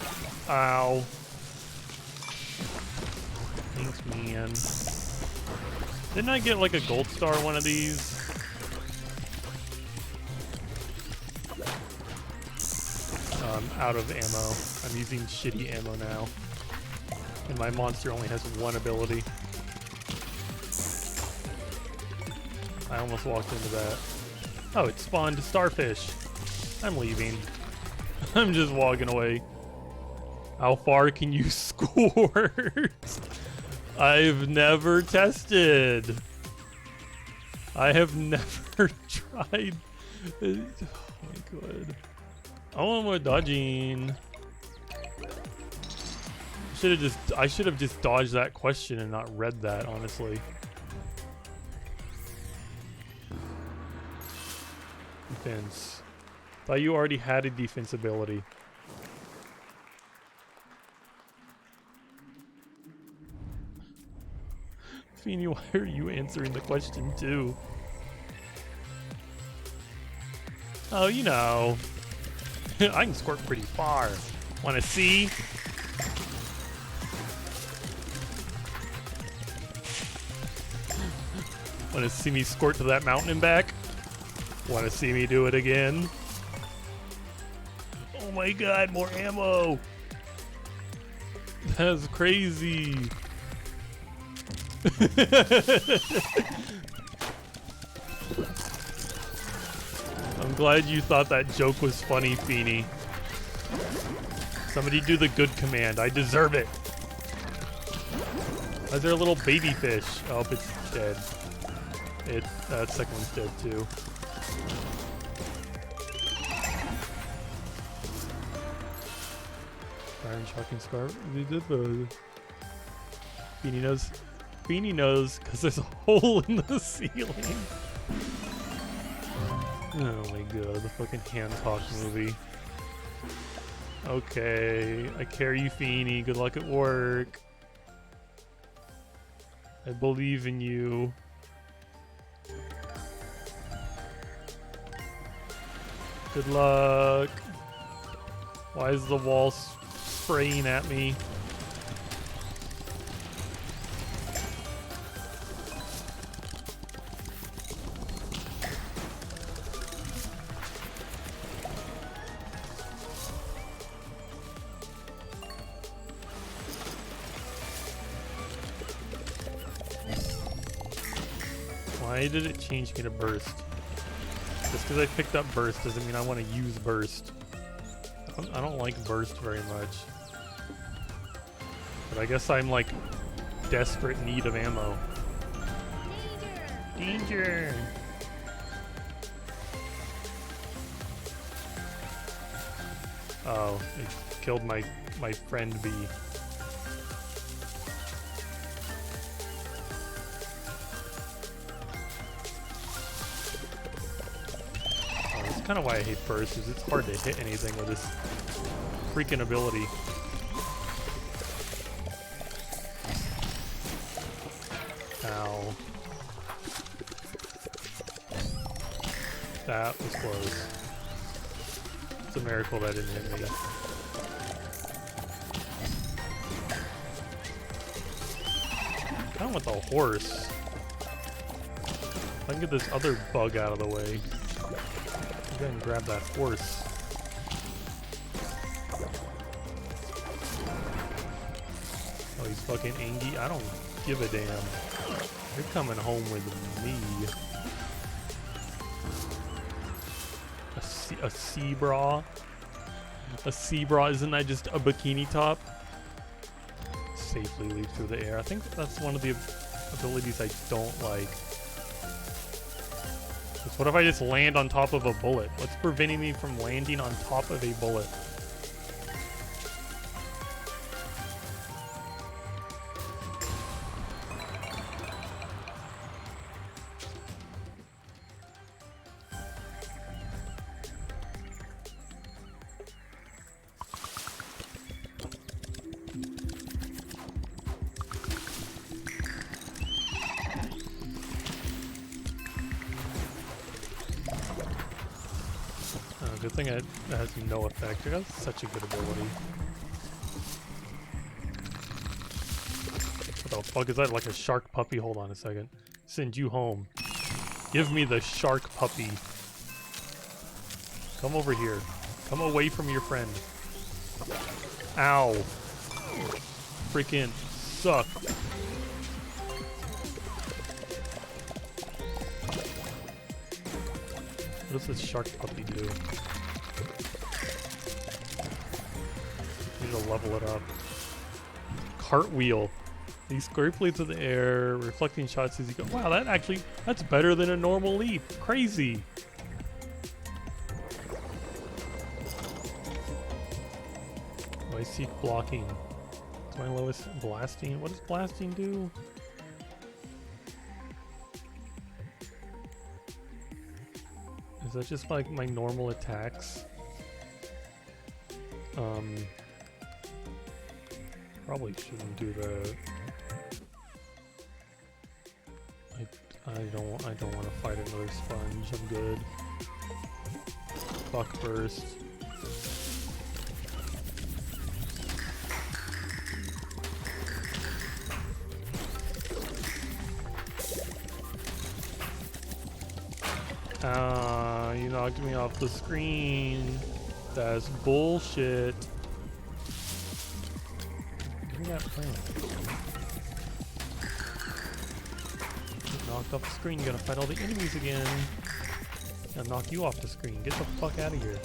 Speaker 1: Ow. Thanks, man. Didn't I get like a gold star one of these? I'm out of ammo. I'm using shitty ammo now. And my monster only has one ability. I almost walked into that. Oh, it spawned starfish. I'm leaving. I'm just walking away. How far can you squirt? I've never tested. I have never tried. Oh my god. I want more dodging. I should have just dodged that question and not read that, honestly. Defense. Thought you already had a defense ability. Feeny, why are you answering the question too? Oh, you know. I can squirt pretty far. Wanna see? Wanna see me squirt to that mountain and back? Wanna see me do it again? Oh my god, more ammo! That's crazy! I'm glad you thought that joke was funny, Feeny. Somebody do the good command. I deserve it. Why is there a little baby fish? Oh, it's dead. That second one's dead too. Iron shocking scar. Feeny knows because there's a hole in the ceiling. Oh my god, the fucking Hancock movie. Okay, I carry you, Feeny. Good luck at work. I believe in you. Good luck. Why is the wall spraying at me? Why did it change me to burst? Just because I picked up burst doesn't mean I want to use burst. I don't like burst very much. But I guess I'm like desperate need of ammo. Danger! Danger! Oh, it killed my friend bee. Kind of why I hate burst is it's hard to hit anything with this freaking ability. Ow. That was close. It's a miracle that didn't hit me. I don't want the horse. If I can get this other bug out of the way. Go ahead and grab that horse. Oh, he's fucking angry. I don't give a damn. You're coming home with me. A sea bra? A sea bra? Isn't that just a bikini top? Safely leap through the air. I think that's one of the abilities I don't like. What if I just land on top of a bullet? What's preventing me from landing on top of a bullet? good thing it has no effect. It has such a good ability. What the fuck is that? Like a shark puppy? Hold on a second. Send you home. Give me the shark puppy. Come over here. Come away from your friend. Ow. Freaking suck. What does this shark puppy do? Need to level it up. Cartwheel. These square plates in the air, reflecting shots as you go. Wow, that's better than a normal leap. Crazy. Oh, I see blocking. It's my lowest. Blasting. What does blasting do? Is that just like my normal attacks? Probably shouldn't do that. I don't want to fight another sponge. I'm good. Fuck burst. You knocked me off the screen. That's bullshit. Give me that plant. Get knocked off the screen. You gotta fight all the enemies again. Gonna knock you off the screen. Get the fuck out of here.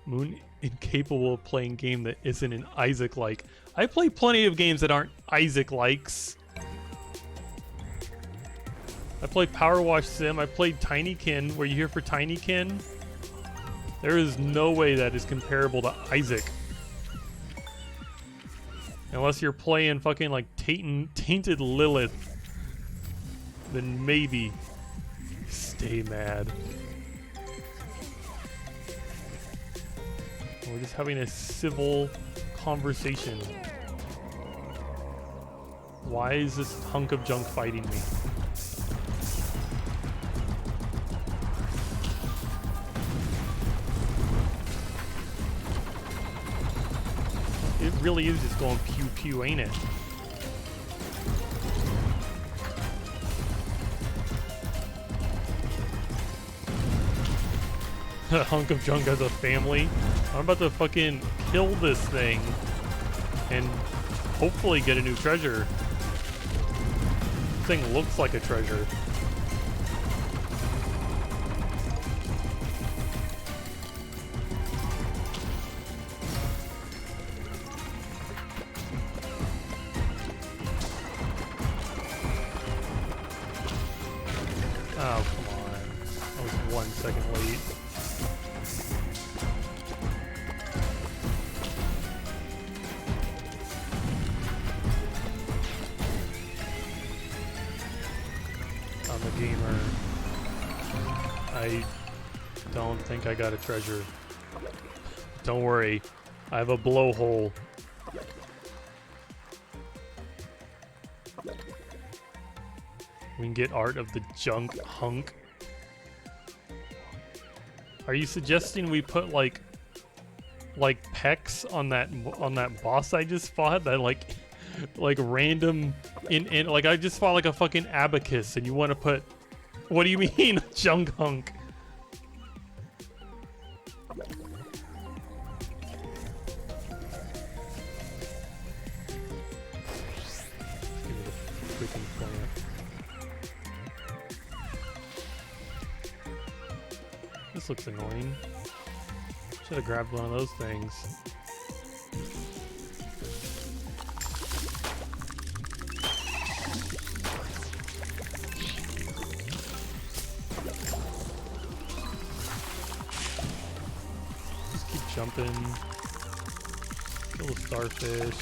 Speaker 1: Moon incapable of playing game that isn't an Isaac-like. I play plenty of games that aren't Isaac-likes. I played Power Wash Sim. I played Tinykin. Were you here for Tinykin? There is no way that is comparable to Isaac. Unless you're playing fucking like Tainted Lilith. Then maybe. Stay mad. We're just having a civil conversation. Why is this hunk of junk fighting me? It really is just going pew pew, ain't it? A hunk of junk has a family. I'm about to fucking kill this thing and hopefully get a new treasure. This thing looks like a treasure. Oh, come on. I was 1 second late. Gamer. I don't think I got a treasure. Don't worry. I have a blowhole. We can get art of the junk hunk. Are you suggesting we put like pecs on that boss I just fought? That like random in like I just fought like a fucking abacus and you want to put, what do you mean junk hunk? Give me the freaking plant. This looks annoying. Should have grabbed one of those things. Jumping, kill the starfish,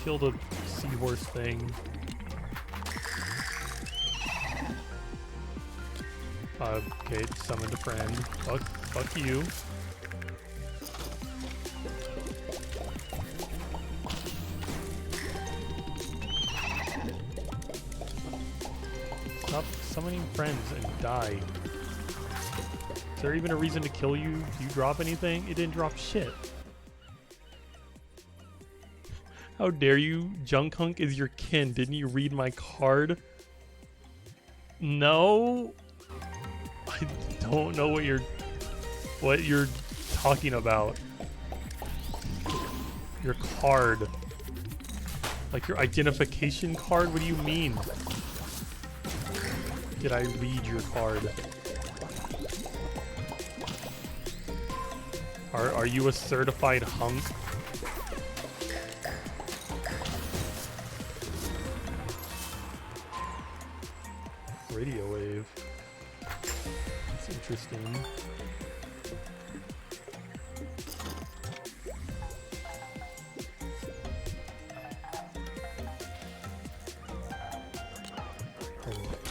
Speaker 1: kill the seahorse thing. Okay, summoned a friend. Fuck you. summoning friends and die. Is there even a reason to kill you? Do you drop anything? It didn't drop shit. How dare you? Junkhunk is your kin. Didn't you read my card? No. I don't know what you're talking about. Your card. Like your identification card? What do you mean? Did I read your card? Are you a certified hunk? Radio wave. That's interesting.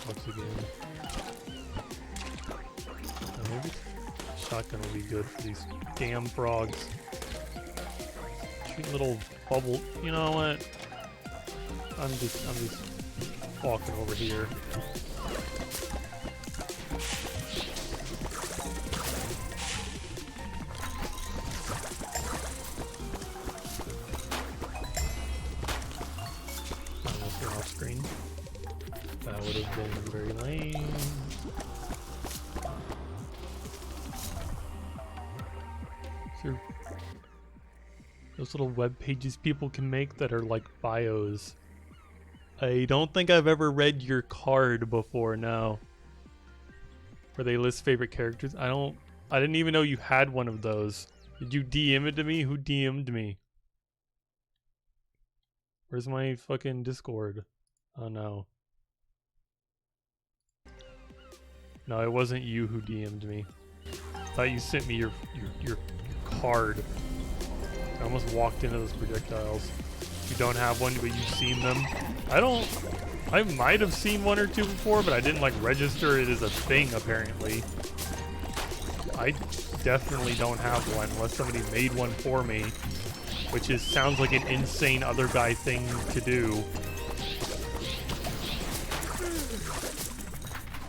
Speaker 1: Once again. Maybe shotgun will be good for these damn frogs. Cute little bubble. You know what? I'm just walking over here. Off screen. That would have been very lame. Sure. Those little web pages people can make that are like bios. I don't think I've ever read your card before, no. Where they list favorite characters. I didn't even know you had one of those. Did you DM it to me? Who DM'd me? Where's my fucking Discord? Oh no. No, it wasn't you who DM'd me. I thought you sent me your card. I almost walked into those projectiles. You don't have one, but you've seen them. I might have seen one or two before, but I didn't like register it as a thing apparently. I definitely don't have one unless somebody made one for me, which sounds like an insane other guy thing to do.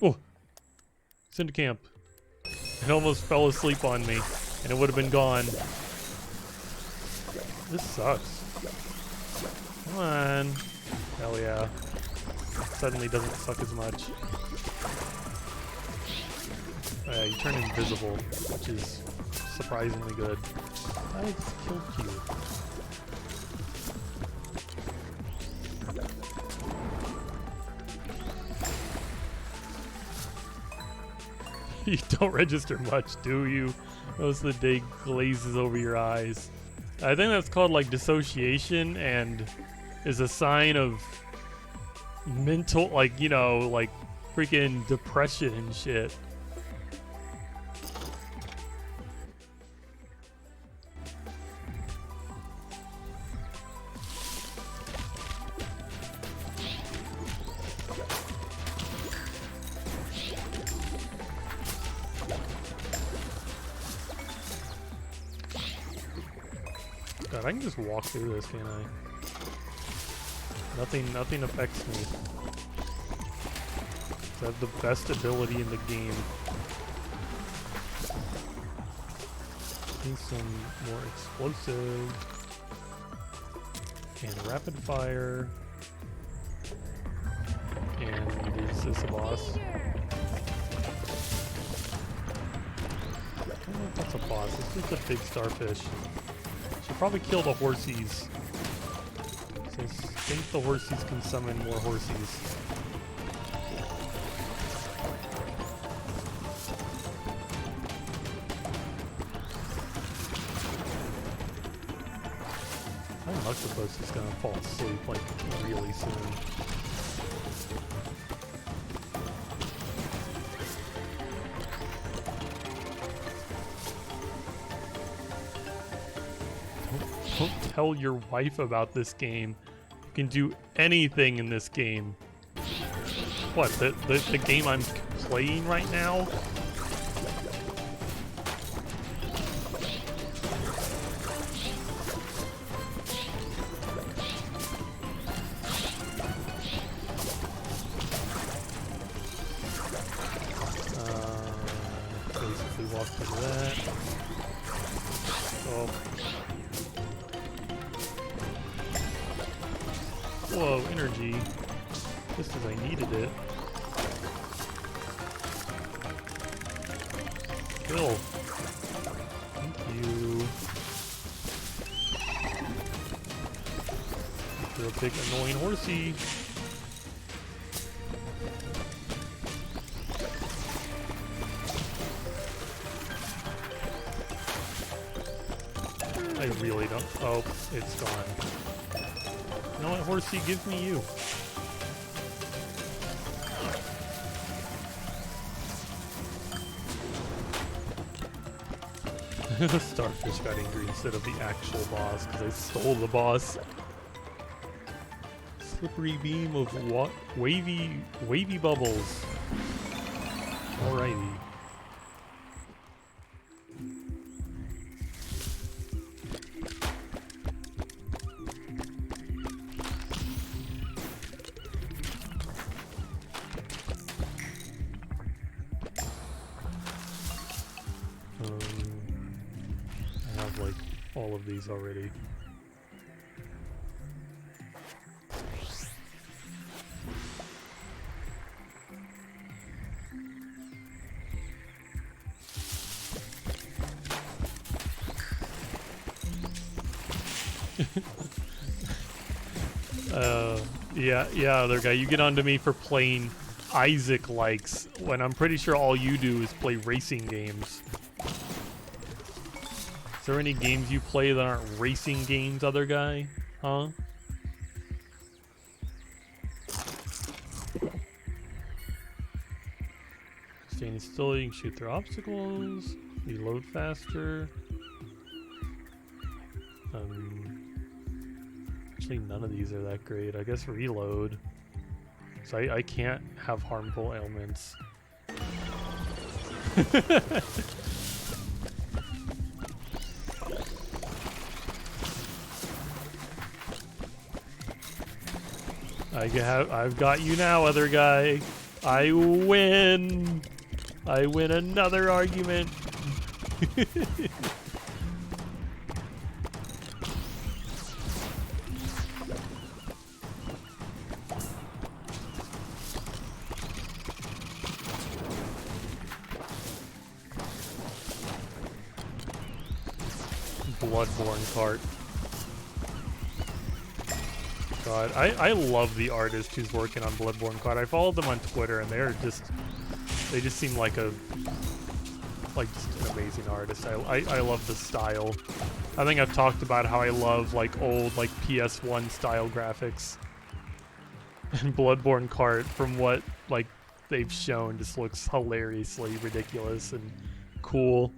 Speaker 1: Oh, it's into camp. It almost fell asleep on me, and it would have been gone. This sucks. Come on. Hell yeah. Suddenly doesn't suck as much. Oh yeah, you turn invisible, which is surprisingly good. I just killed you. You don't register much, do you? Most of the day glazes over your eyes. I think that's called like dissociation and is a sign of mental, like, you know, like freaking depression and shit. God, I can just walk through this, can't I? Nothing affects me. I have the best ability in the game. Need some more explosive and rapid fire. And is this a boss? I don't know if that's a boss. It's just a big starfish. Should probably kill the horsies. So I think the horsies can summon more horsies. I'm octopus is gonna fall asleep like really soon. Don't tell your wife about this game. You can do anything in this game. What, the game I'm playing right now? quickly walk through that. Oh. Whoa, energy. Just as I needed it. Kill. Thank you. Real big annoying horsey. I really don't. Oh, it's gone. You know what, horsey? Give me you. The starfish got angry instead of the actual boss because I stole the boss. Slippery beam of wavy bubbles. Alrighty. I have like all of these already. Yeah, other guy, you get onto me for playing Isaac likes when I'm pretty sure all you do is play racing games. Is there any games you play that aren't racing games, other guy? Huh? Standing still, you can shoot through obstacles, reload faster. Actually, none of these are that great. I guess reload. So I can't have harmful ailments. I've got you now, other guy. I win. I win another argument. Bloodborne cart. God, I love the artist who's working on Bloodborne cart. I followed them on Twitter and they just seem like just an amazing artist. I love the style. I think I've talked about how I love like old like PS1 style graphics. And Bloodborne cart, from what like they've shown, just looks hilariously ridiculous and cool.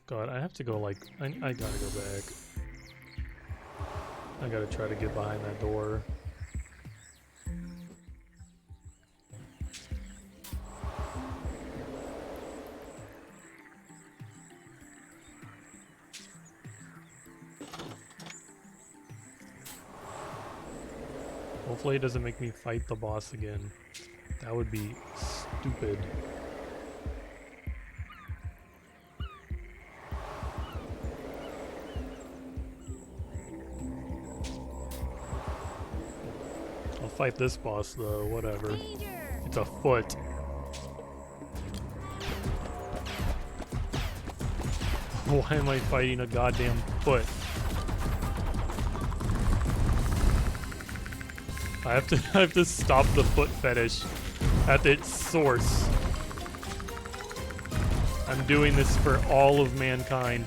Speaker 1: God, I have to go like, I gotta go back. I gotta try to get behind that door. Hopefully it doesn't make me fight the boss again. That would be stupid. Fight this boss though, whatever. Danger. It's a foot. Why am I fighting a goddamn foot? I have to stop the foot fetish at its source. I'm doing this for all of mankind.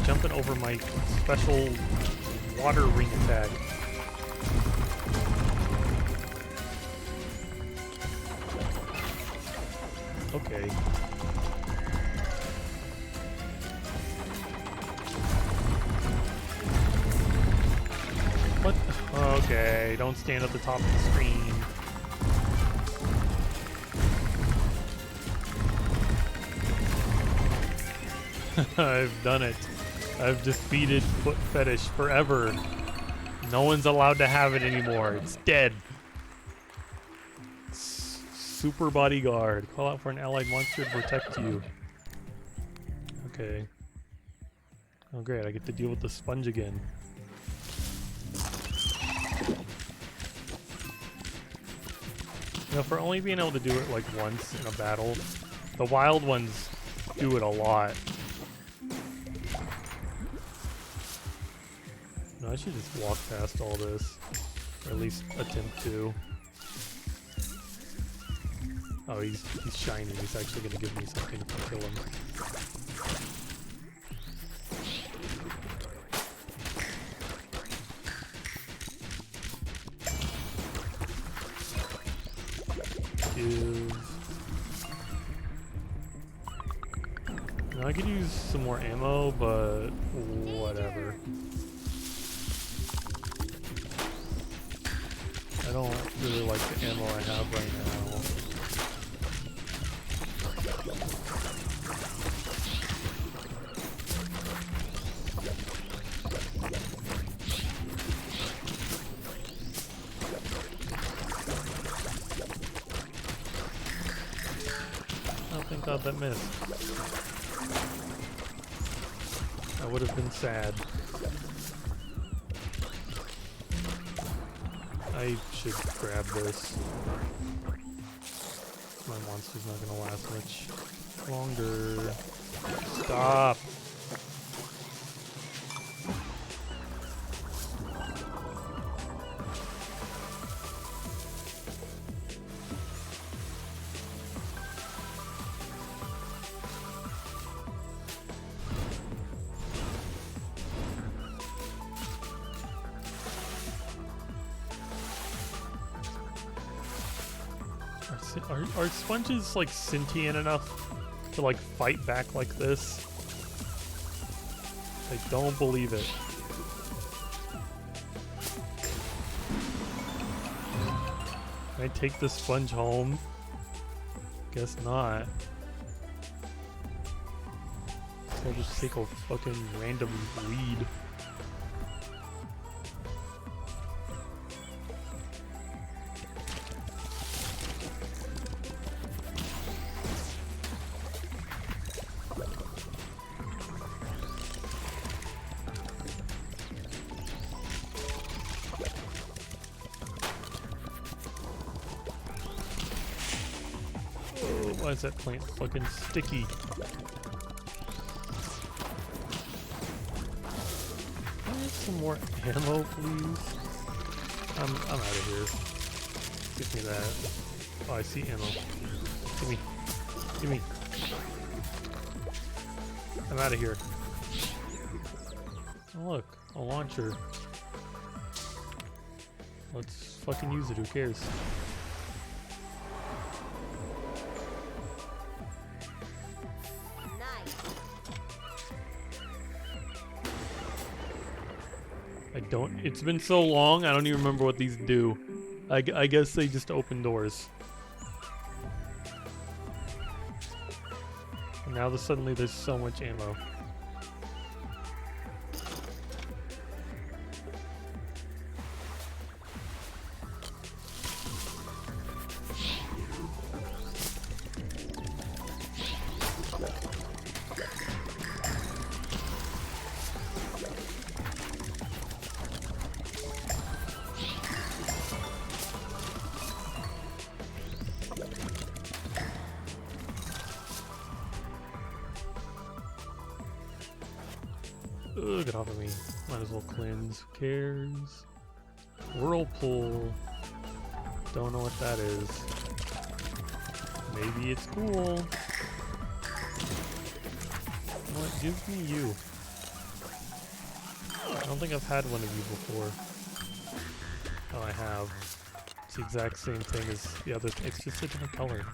Speaker 1: Jumping over my special water ring attack. Okay. Okay, don't stand at the top of the screen. I've done it. I've defeated Foot Fetish forever. No one's allowed to have it anymore. It's dead. Super bodyguard. Call out for an allied monster to protect you. Okay. Oh great, I get to deal with the sponge again. You know, for only being able to do it like once in a battle, the wild ones do it a lot. No, I should just walk past all this. Or at least attempt to. Oh, he's shiny. He's actually going to give me something to kill him. Now I could use some more ammo, but whatever. I don't really like the ammo I have right now. Oh, thank God that missed. That would have been sad. I should grab this. My monster's not gonna last much longer. Stop! Are sponges like sentient enough to like fight back like this? I don't believe it. Can I take the sponge home? Guess not. I'll just take a fucking random weed. Why is that plant fucking sticky? Can I have some more ammo, please? I'm out of here. Give me that. Oh, I see ammo. Give me. Give me. I'm out of here. Oh, look. A launcher. Let's fucking use it. Who cares? It's been so long, I don't even remember what these do. I guess they just open doors. And now suddenly there's so much ammo. Ugh, get off of me. Might as well cleanse. Who cares? Whirlpool. Don't know what that is. Maybe it's cool. What? Give me you. I don't think I've had one of you before. Oh, I have. It's the exact same thing as the other. It's just a different color.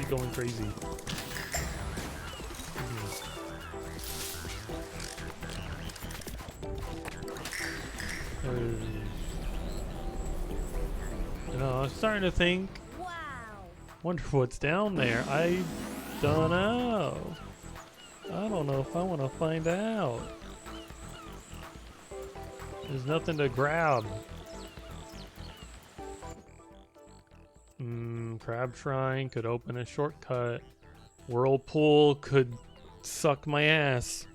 Speaker 1: going crazy. You know, I'm starting to think.
Speaker 2: Wow.
Speaker 1: Wonder what's down there. I don't know. I don't know if I want to find out. There's nothing to grab. Crab Shrine could open a shortcut. Whirlpool could suck my ass.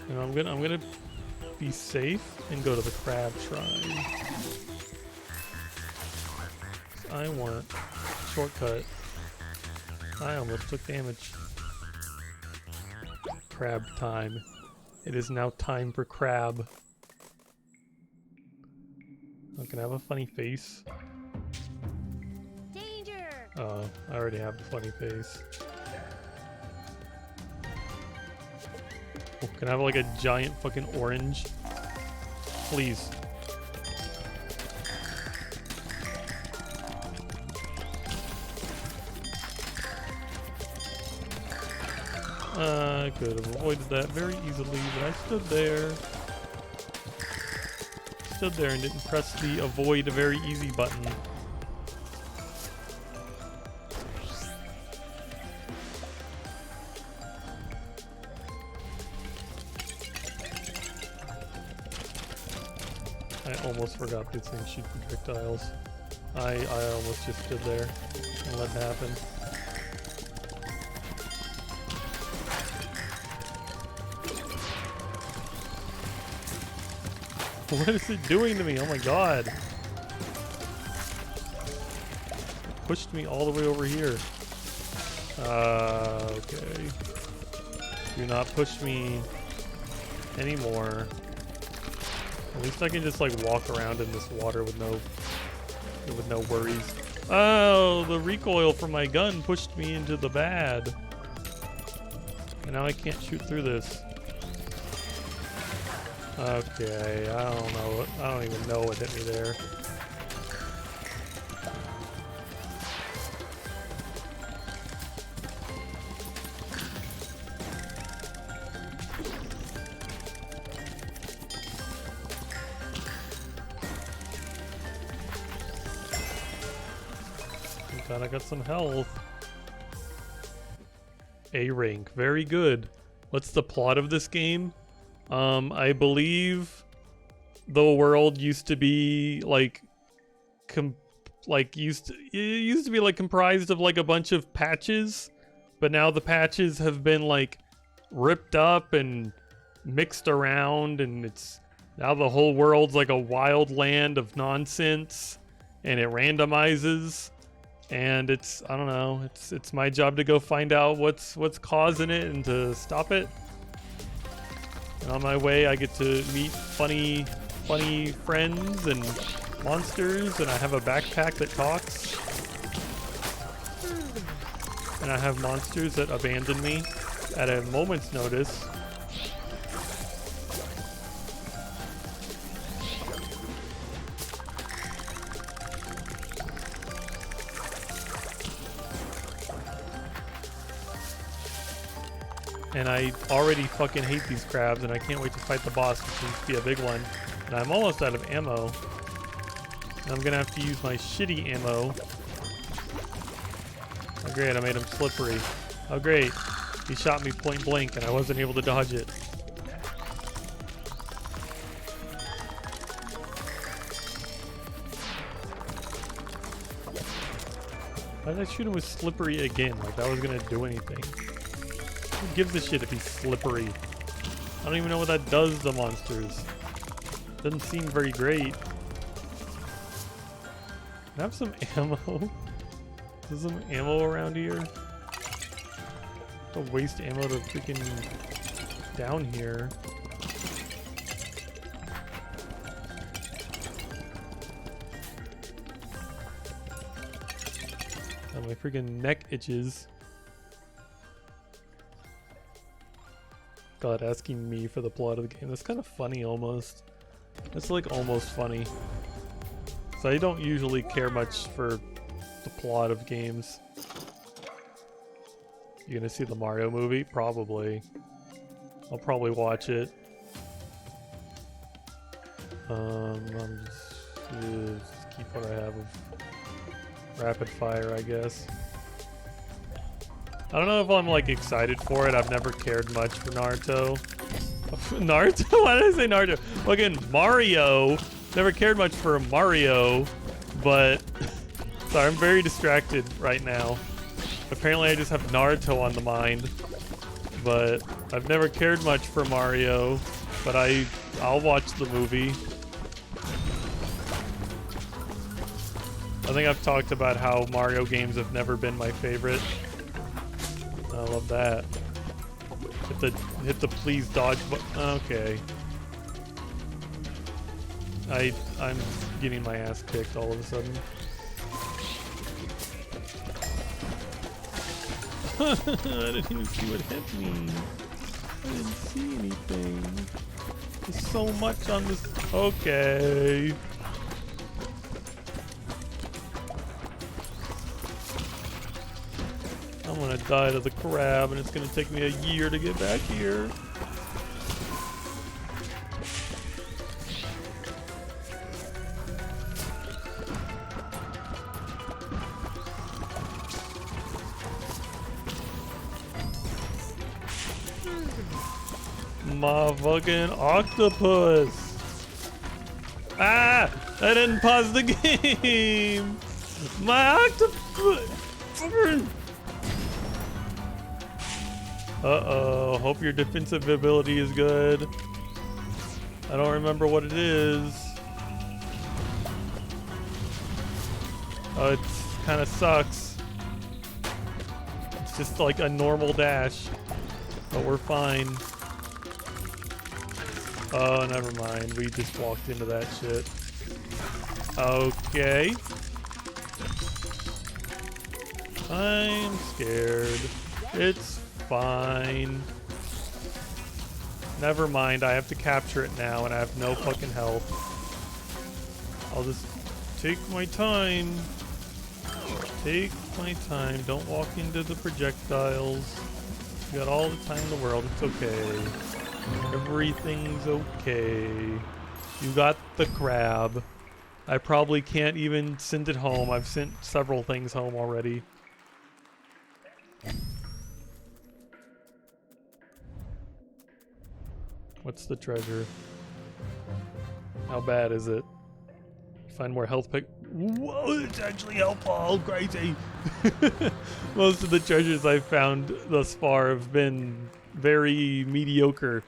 Speaker 1: And I'm gonna be safe and go to the Crab Shrine. I want shortcut. I almost took damage. Crab time. It is now time for crab. Oh, can I have a funny face?
Speaker 2: Danger!
Speaker 1: Oh, I already have a funny face. Oh, can I have like a giant fucking orange? Please. I could have avoided that very easily, but I stood there. Stood there and didn't press the avoid very easy button. I almost forgot these things shoot projectiles. I almost just stood there and let it happen. What is it doing to me? Oh my god. It pushed me all the way over here. Okay. Do not push me anymore. At least I can just like walk around in this water with no worries. Oh, the recoil from my gun pushed me into the bad. And now I can't shoot through this. Okay, I don't know. I don't even know what hit me there. Thank God I got some health. A rank, very good. What's the plot of this game? I believe the world used to be like, it used to be like comprised of like a bunch of patches, but now the patches have been like ripped up and mixed around, and it's now the whole world's like a wild land of nonsense, and it randomizes, and it's, I don't know, it's my job to go find out what's causing it and to stop it. And on my way, I get to meet funny friends and monsters, and I have a backpack that talks. And I have monsters that abandon me at a moment's notice. And I already fucking hate these crabs, and I can't wait to fight the boss, which seems to be a big one. And I'm almost out of ammo. And I'm gonna have to use my shitty ammo. Oh great, I made him slippery. Oh great, he shot me point blank and I wasn't able to dodge it. Why did I shoot him with slippery again? Like that was gonna do anything. Who gives a shit if he's slippery? I don't even know what that does to monsters. Doesn't seem very great. Can I have some ammo? Is there some ammo around here? Don't waste ammo to freaking down here. Oh, my freaking neck itches. God, asking me for the plot of the game. That's kind of funny almost. That's like almost funny. So I don't usually care much for the plot of games. You gonna see the Mario movie? Probably. I'll probably watch it. I'm just keep what I have of rapid fire, I guess. I don't know if I'm like excited for it. I've never cared much for Naruto. Naruto? Why did I say Naruto? Well, again, Mario. Never cared much for Mario, but sorry, I'm very distracted right now. Apparently, I just have Naruto on the mind, but I've never cared much for Mario. But I'll watch the movie. I think I've talked about how Mario games have never been my favorite. I love that. Hit the please dodge button. Okay. I'm getting my ass kicked all of a sudden. I didn't even see what hit me. I didn't see anything. There's so much on this. Okay. I'm gonna die to the crab, and it's gonna take me a year to get back here. My fucking octopus! Ah! I didn't pause the game! My octopus! Uh-oh, hope your defensive ability is good. I don't remember what it is. Oh, it kind of sucks. It's just like a normal dash, but we're fine. Oh, never mind. We just walked into that shit. Okay. I'm scared. It's fine. Never mind. I have to capture it now, and I have no fucking health. I'll just take my time. Take my time. Don't walk into the projectiles. You got all the time in the world. It's okay. Everything's okay. You got the crab. I probably can't even send it home. I've sent several things home already. What's the treasure? How bad is it? Find more health pick. Whoa, it's actually helpful. Crazy. Most of the treasures I've found thus far have been very mediocre.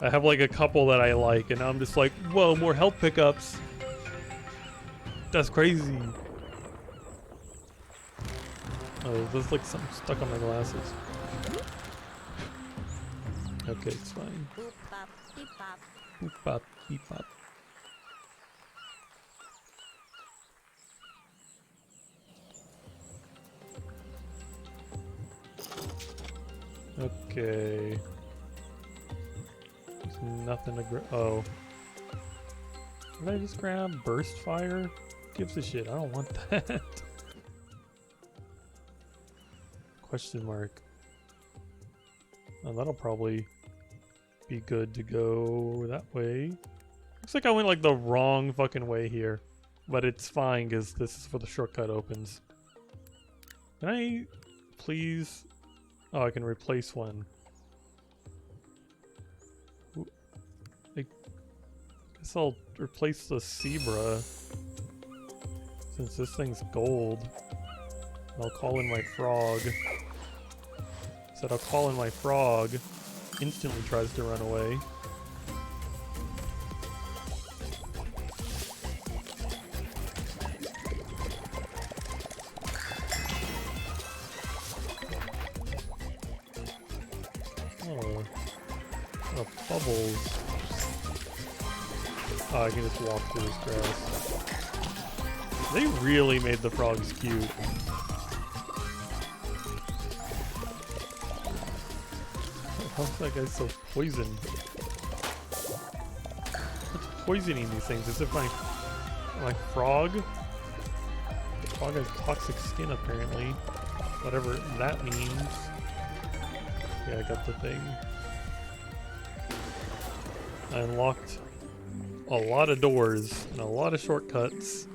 Speaker 1: I have like a couple that I like, and I'm just like, whoa, more health pickups. That's crazy. Oh, there's like something stuck on my glasses. Okay, it's fine. Boop, bop, beep, bop. Boop, bop, beep, bop. Okay. There's nothing to grab. Oh. Did I just grab burst fire? Gives a shit. I don't want that. Question mark. Oh, that'll probably be good to go that way. Looks like I went like the wrong fucking way here. But it's fine because this is where the shortcut opens. Can I please... Oh, I can replace one. I guess I'll replace the zebra since this thing's gold. I'll call in my frog. Said I'll call in my frog. Instantly tries to run away. Oh, bubbles. Oh, I can just walk through this grass. They really made the frogs cute. How's that guy so poisoned? What's poisoning these things? As if my My frog? Frog has toxic skin apparently. Whatever that means. Yeah, I got the thing. I unlocked a lot of doors and a lot of shortcuts.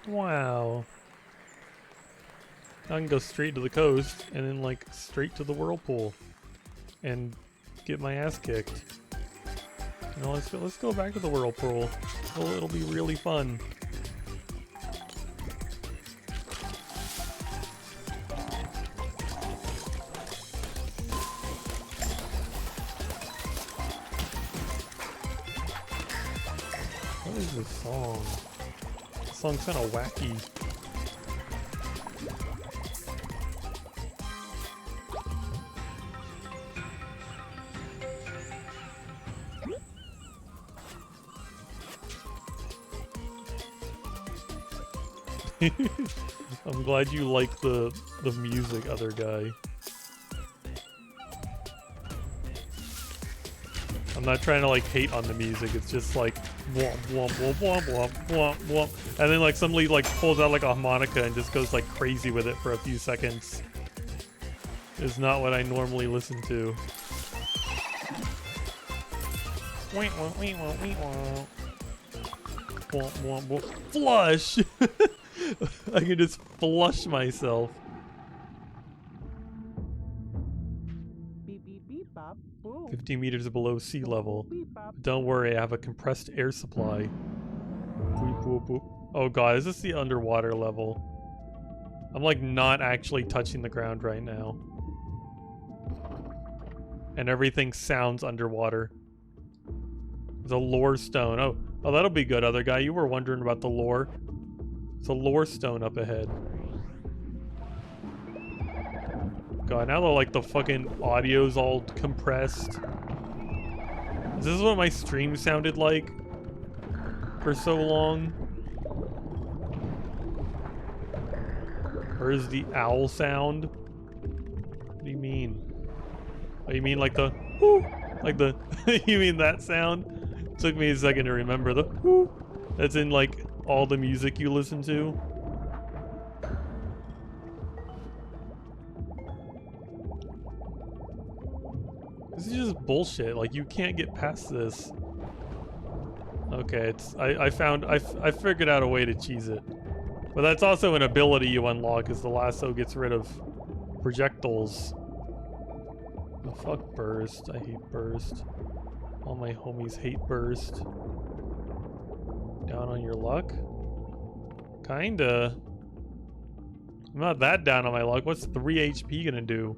Speaker 1: Wow. I can go straight to the coast and then like straight to the whirlpool and get my ass kicked. You know, let's go back to the whirlpool. It'll be really fun. What is this song? This song's kind of wacky. I'm glad you like the music, other guy. I'm not trying to like hate on the music. It's just like womp womp womp womp womp womp womp, and then like somebody like pulls out like a harmonica and just goes like crazy with it for a few seconds. It's not what I normally listen to. Flush! I can just flush myself. 50 meters below sea level. Don't worry, I have a compressed air supply. Boop, boop, boop. Oh god, is this the underwater level? I'm like not actually touching the ground right now. And everything sounds underwater. There's a lore stone. Oh, that'll be good, other guy. You were wondering about the lore. It's a lore stone up ahead. God, now like the fucking audio's all compressed. Is this what my stream sounded like for so long? Or is the owl sound? What do you mean? Oh, you mean like the whoo? Like the you mean that sound? Took me a second to remember the whoo. That's in like all the music you listen to. This is just bullshit. Like, you can't get past this. Okay, I figured out a way to cheese it. But that's also an ability you unlock, is the lasso gets rid of projectiles. Oh, fuck burst. I hate burst. All my homies hate burst. Down on your luck? Kinda. I'm not that down on my luck. What's 3 HP gonna do?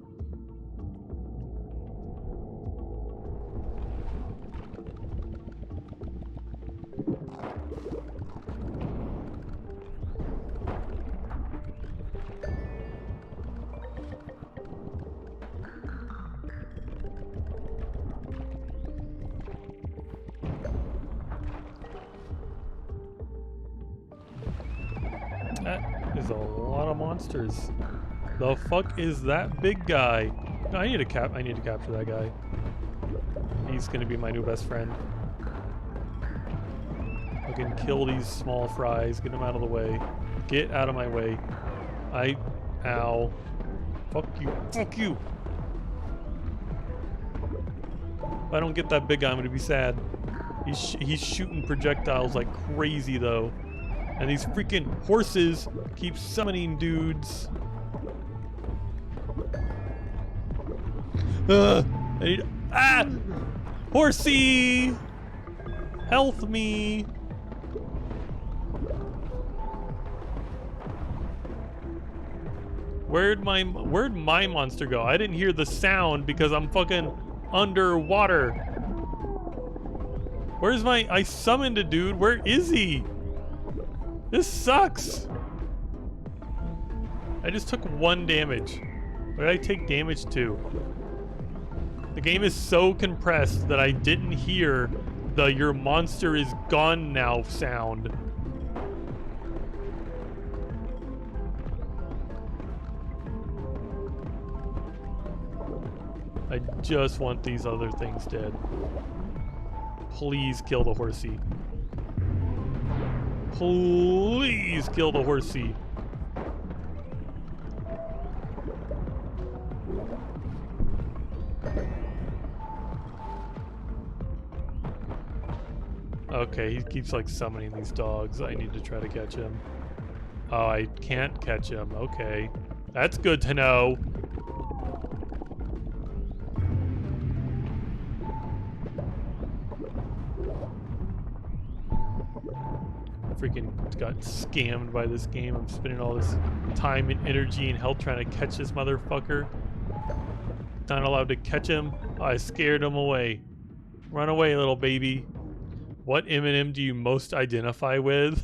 Speaker 1: That is a lot of monsters. The fuck is that big guy? No, I need to capture that guy. He's gonna be my new best friend. I can kill these small fries. Get them out of the way. Get out of my way. Ow. Fuck you. Fuck you. If I don't get that big guy, I'm gonna be sad. He's shooting projectiles like crazy though. And these freaking horses keep summoning dudes. I need... Ah! Horsey! Health me! Where'd my monster go? I didn't hear the sound because I'm fucking underwater. Where's my... I summoned a dude. Where is he? This sucks. I just took 1 damage. What did I take damage to? The game is so compressed that I didn't hear the "your monster is gone now" sound. I just want these other things dead. Please kill the horsey. Please kill the horsey. Okay, he keeps like summoning these dogs. I need to try to catch him. Oh, I can't catch him. Okay. That's good to know. Freaking got scammed by this game. I'm spending all this time and energy and health trying to catch this motherfucker. Not allowed to catch him. I scared him away. Run away, little baby. What M&M do you most identify with?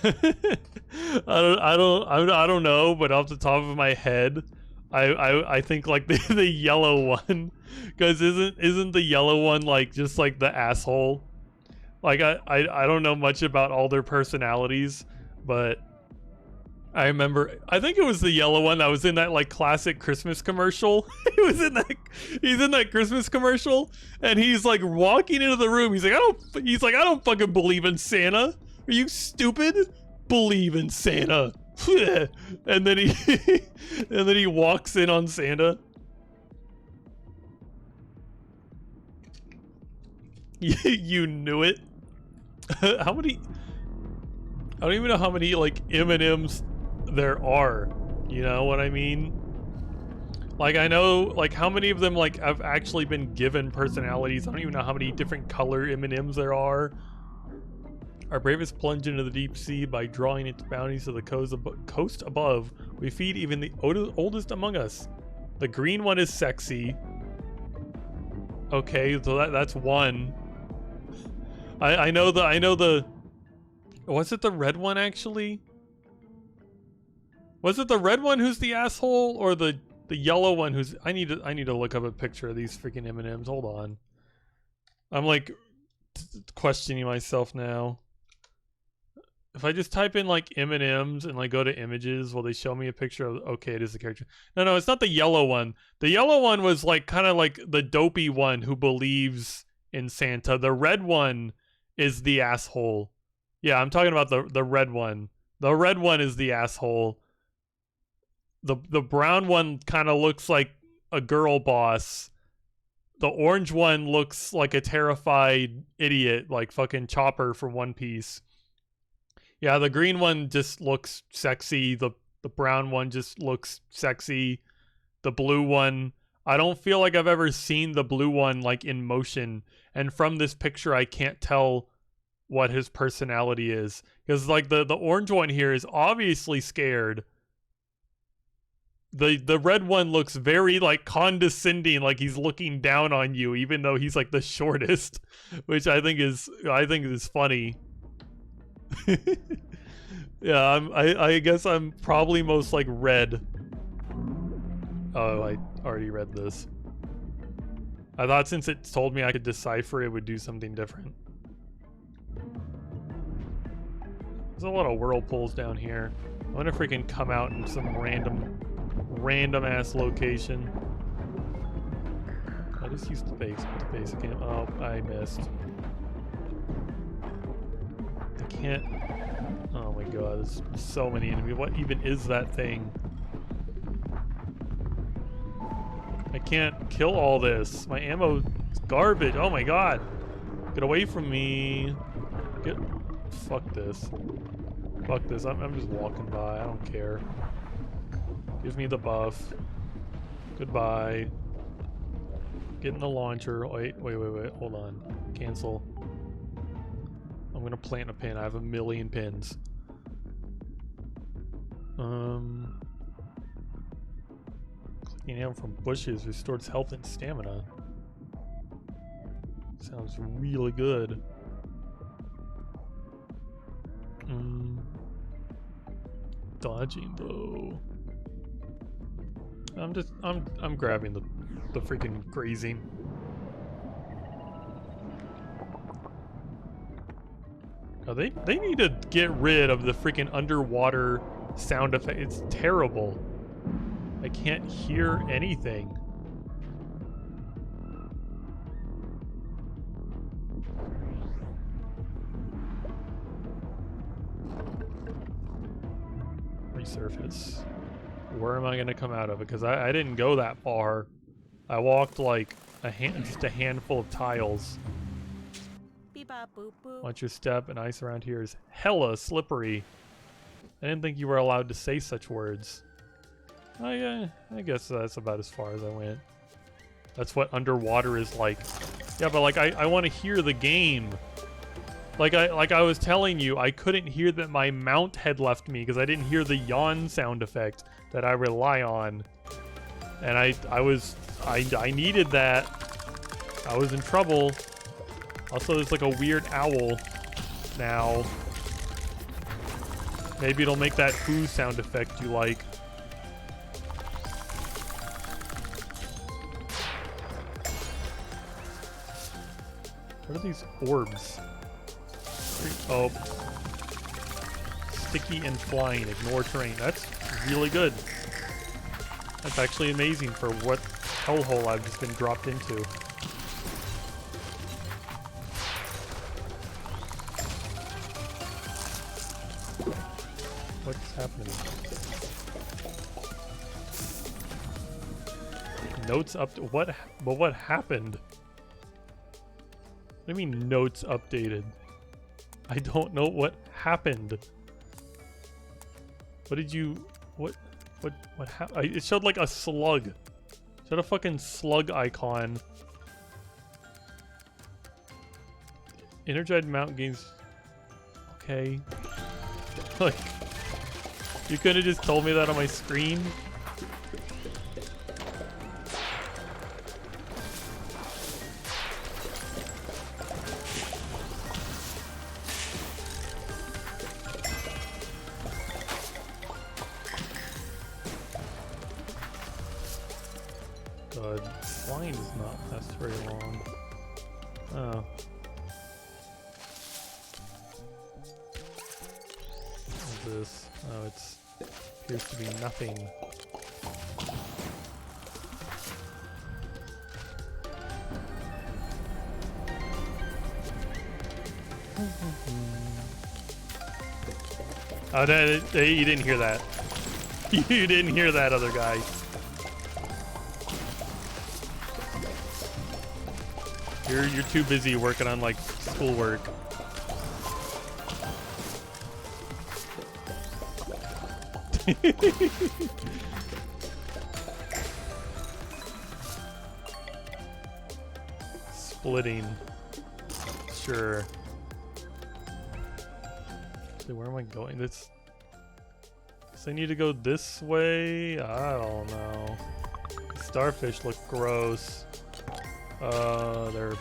Speaker 1: I don't know, but off the top of my head, I think like the yellow one, because isn't the yellow one like just like the asshole? Like I don't know much about all their personalities, but I remember, I think it was the yellow one that was in that like classic Christmas commercial. He's in that Christmas commercial, and he's like walking into the room. He's like, I don't fucking believe in Santa. Are you stupid? Believe in Santa. And then he walks in on Santa. You knew it. How many? I don't even know how many like M&Ms there are. You know what I mean? Like I know like how many of them like have actually been given personalities. I don't even know how many different color M&Ms there are. Our bravest plunge into the deep sea by drawing its bounties to the coast above. We feed even the oldest among us. The green one is sexy. Okay, so that's one. I know the. Was it the red one actually? Was it the red one who's the asshole, or the yellow one who's? I need to look up a picture of these freaking M&Ms. Hold on. I'm like questioning myself now. If I just type in like M&Ms and like go to images, will they show me a picture of? Okay, it is the character. No, it's not the yellow one. The yellow one was like kind of like the dopey one who believes in Santa. The red one is the asshole. Yeah, I'm talking about the red one. The red one is the asshole. The brown one kind of looks like a girl boss. The orange one looks like a terrified idiot, like fucking Chopper from One Piece. Yeah, the green one just looks sexy. The brown one just looks sexy. The blue one, I don't feel like I've ever seen the blue one like in motion. And from this picture, I can't tell what his personality is. Because like the orange one here is obviously scared. The red one looks very like condescending, like he's looking down on you, even though he's like the shortest, which I think is funny. Yeah, I guess I'm probably most like red. Oh, I already read this. I thought since it told me I could decipher, it would do something different. There's a lot of whirlpools down here. I'm gonna freaking come out in some random ass location. I just used the basic game. Oh, I missed. I can't. Oh my god, there's so many enemies. What even is that thing? I can't kill all this. My ammo is garbage. Oh my god. Get away from me. Fuck this. Fuck this. I'm just walking by. I don't care. Give me the buff. Goodbye. Get in the launcher. Wait. Hold on. Cancel. I'm gonna plant a pin. I have 1,000,000 pins. Clicking down from bushes restores health and stamina. Sounds really good. Dodging though. I'm grabbing the freaking grazing. Oh, they need to get rid of the freaking underwater sound effect. It's terrible. I can't hear anything. resurface. Where am I gonna come out of it? Because I didn't go that far. I walked like just a handful of tiles. Watch your step, and ice around here is hella slippery. I didn't think you were allowed to say such words. Oh yeah, I guess that's about as far as I went. That's what underwater is like. Yeah, but like I want to hear the game. Like I was telling you, I couldn't hear that my mount had left me because I didn't hear the yawn sound effect that I rely on. And I needed that. I was in trouble. Also, there's like a weird owl now. Maybe it'll make that foo sound effect you like. What are these orbs? Oh. Sticky and flying. Ignore terrain. That's really good. That's actually amazing for what hellhole I've just been dropped into. What's happening? Notes up to what? But what happened? What do you mean notes updated? I don't know what happened. What did you? What happened? It showed like a slug. It showed a fucking slug icon. Energized mount gains. Okay. Like. You could have just told me that on my screen. God, flying does not last very long. Oh. What's this? Oh, it's appears to be nothing. Oh, you didn't hear that. You didn't hear that, other guy. You're too busy working on like schoolwork. Splitting. Sure. So where am I going? This. Guess I need to go this way? I don't know. Starfish look gross. They're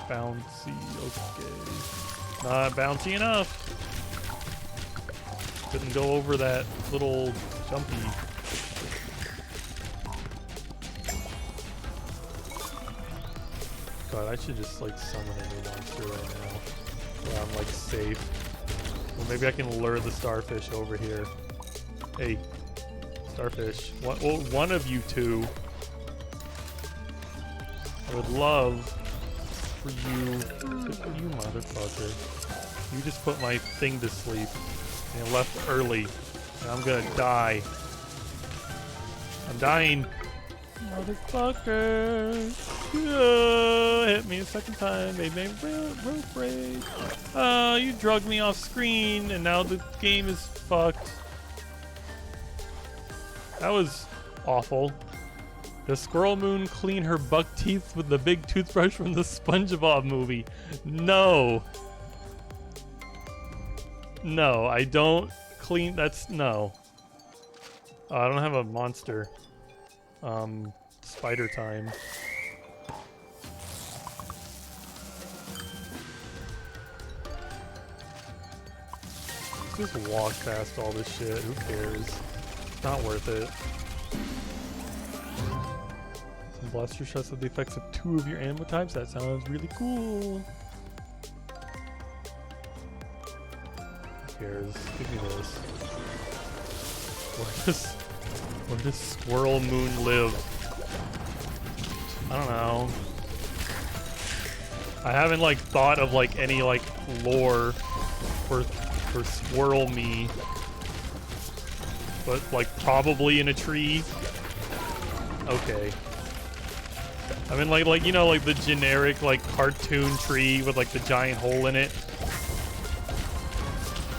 Speaker 1: bouncy. Okay. Not bouncy enough. Couldn't go over that little jumpy. God, I should just like summon a new monster right now. Where I'm like safe. Well, maybe I can lure the starfish over here. Hey, starfish. One of you two. I would love for you to, you motherfucker. You just put my thing to sleep. And left early. And I'm gonna die. I'm dying. Motherfucker. Hit me a second time. Made me rope break. You drugged me off screen and now the game is fucked. That was awful. Does Squirrel Moon clean her buck teeth with the big toothbrush from the SpongeBob movie? No. No, I don't clean. That's no. I don't have a monster. Spider time. Just walk past all this shit. Who cares? It's not worth it. Some blaster shots have the effects of 2 of your animal types. That sounds really cool. Cares. Give me this. Where does Squirrel Moon live? I don't know. I haven't like thought of like any like lore for Squirrel Me. but like probably in a tree. Okay. I mean, like you know, like the generic like cartoon tree with like the giant hole in it.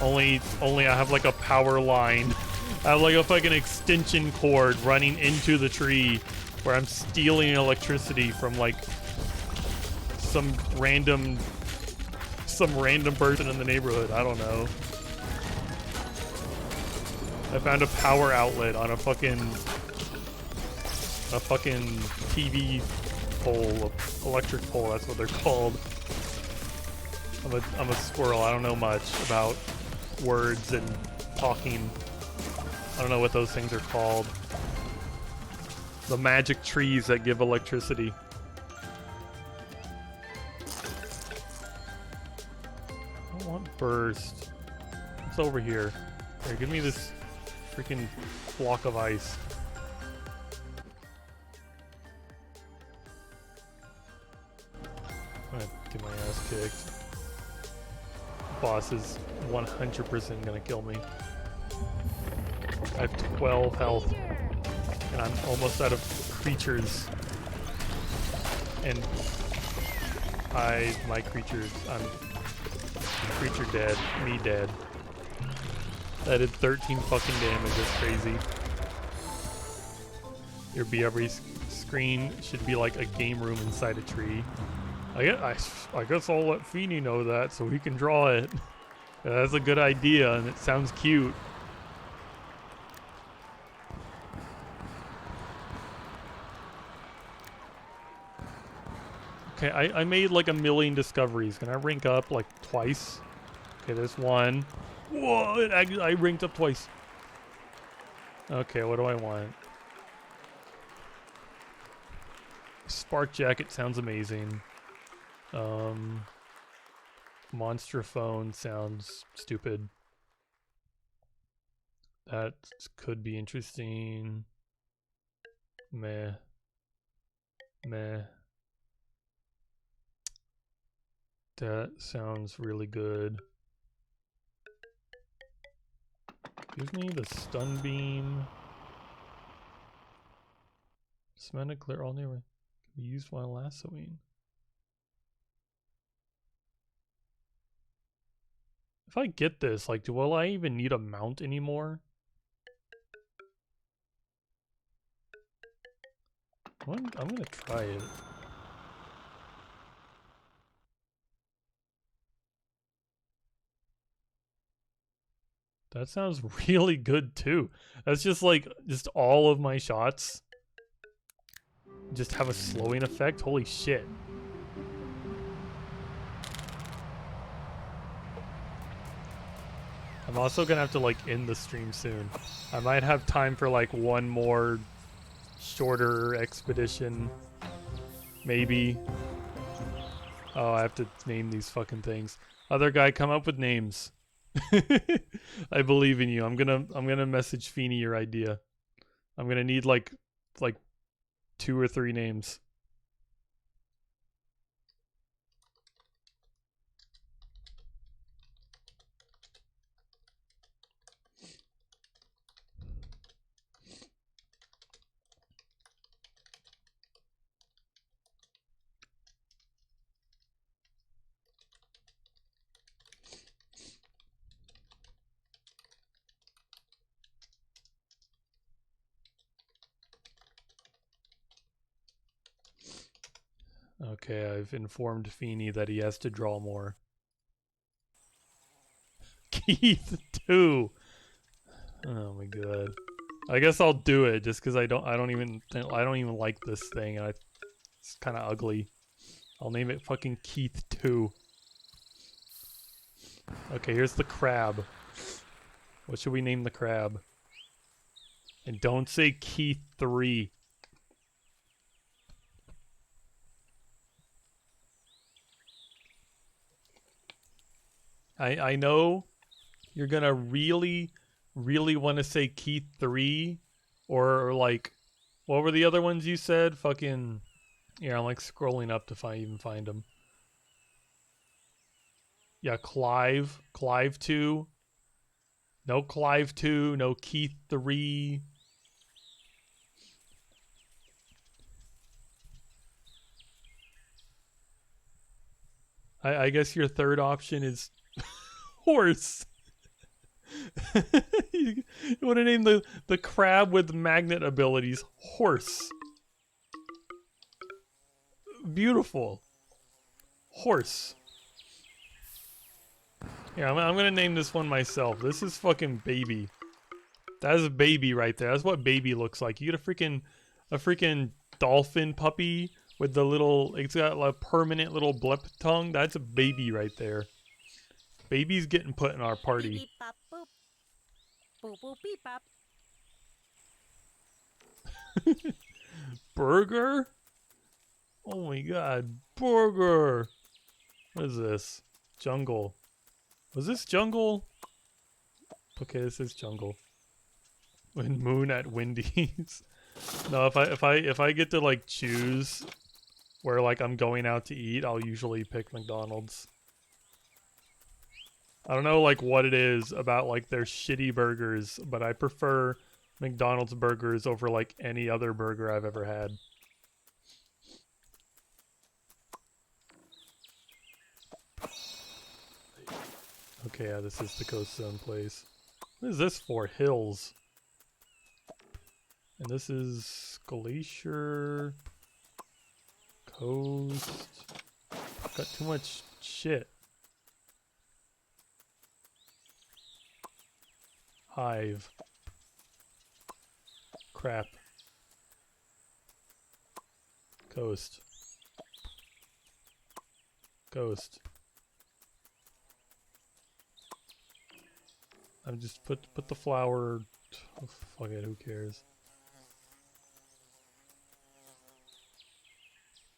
Speaker 1: Only I have like a power line. I have like a fucking extension cord running into the tree where I'm stealing electricity from like some random person in the neighborhood. I don't know. I found a power outlet on a fucking TV pole, electric pole. That's what they're called. I'm a squirrel. I don't know much about words and talking. I don't know what those things are called. The magic trees that give electricity. I don't want burst. It's over here. Here, give me this freaking block of ice. I'm gonna get my ass kicked. Boss is 100% gonna kill me. I have 12 health, and I'm almost out of creatures. And my creatures, I'm creature dead, me dead. That did 13 fucking damage, that's crazy. Your every screen should be like a game room inside a tree. I guess I'll let Feeny know that so he can draw it. Yeah, that's a good idea, and it sounds cute. Okay, I made like 1,000,000 discoveries. Can I rank up like twice? Okay, there's one. Whoa, I ranked up twice. Okay, what do I want? Spark Jacket sounds amazing. Monster Phone sounds stupid. That could be interesting. Meh. Meh. That sounds really good. Give me the stun beam. Cement clear all nearby. Can be used while lassoing. If I get this, like, will I even need a mount anymore? I'm gonna try it. That sounds really good too. That's just like, just all of my shots just have a slowing effect. Holy shit. I'm also gonna have to like end the stream soon. I might have time for like one more shorter expedition. Maybe. Oh, I have to name these fucking things. Other guy, come up with names. I believe in you. I'm gonna message Feeny your idea. I'm gonna need like 2 or 3 names. Okay, I've informed Feeny that he has to draw more. Keith too. Oh my god. I guess I'll do it just because I don't even like this thing. It's kind of ugly. I'll name it fucking Keith 2. Okay, here's the crab. What should we name the crab? And don't say Keith 3. I know you're gonna really want to say Keith 3 or like what were the other ones you said? Fucking yeah, I'm like scrolling up to even find them. Yeah, Clive 2. No Clive 2, no Keith 3. I guess your third option is horse. You want to name the crab with magnet abilities horse. Beautiful. Horse. Yeah, I'm gonna name this one myself. This is fucking baby. That is a baby right there. That's what baby looks like. You get a freaking dolphin puppy with the little, it's got a permanent little blip tongue. That's a baby right there. Baby's getting put in our party. Burger? Oh my god, burger! What is this? Jungle. Was this jungle? Okay, this is jungle. When Moon at Wendy's. No, if I get to like choose where like I'm going out to eat, I'll usually pick McDonald's. I don't know like what it is about like their shitty burgers, but I prefer McDonald's burgers over like any other burger I've ever had. Okay, yeah, this is the Coast Zone place. What is this for? Hills. And this is Glacier Coast. Got too much shit. Hive. Crap. Coast. Coast. I'm just put the flower. Oh, fuck it, who cares?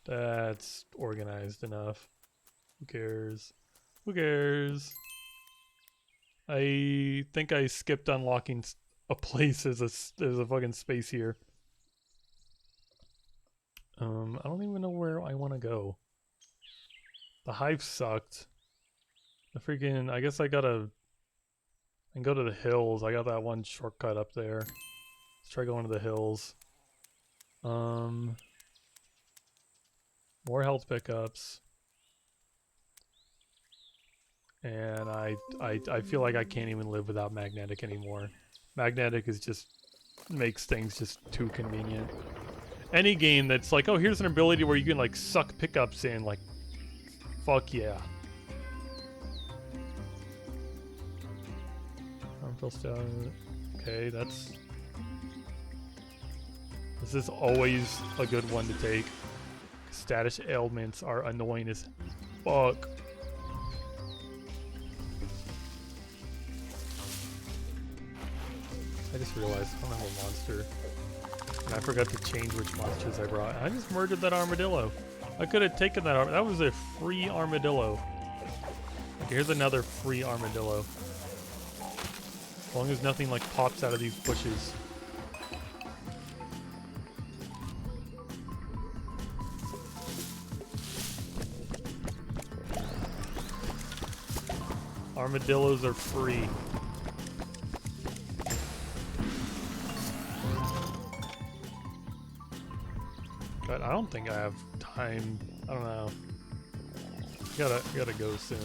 Speaker 1: That's organized enough. Who cares? Who cares? I think I skipped unlocking a place as a fucking space here. I don't even know where I want to go. The hive sucked. The freaking, I guess I gotta and go to the hills. I got that one shortcut up there. Let's try going to the hills. More health pickups. And I feel like I can't even live without magnetic anymore. Magnetic is just makes things just too convenient. Any game that's like, oh, here's an ability where you can like suck pickups in, like, fuck yeah. Okay, that's... This is always a good one to take. Status ailments are annoying as fuck. I just realized I don't have a monster. And I forgot to change which monsters I brought. I just murdered that armadillo. I could have taken that that was a free armadillo. Okay, here's another free armadillo. As long as nothing like pops out of these bushes. Armadillos are free. But I don't think I have time. I don't know. Gotta go soon.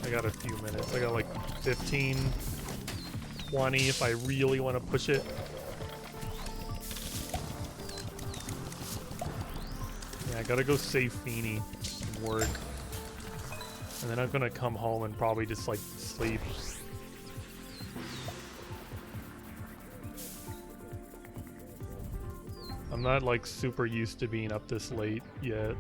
Speaker 1: I got a few minutes. I got like 15, 20 if I really want to push it. Yeah, I gotta go save Feeny and work. And then I'm gonna come home and probably just like sleep. I'm not like super used to being up this late yet.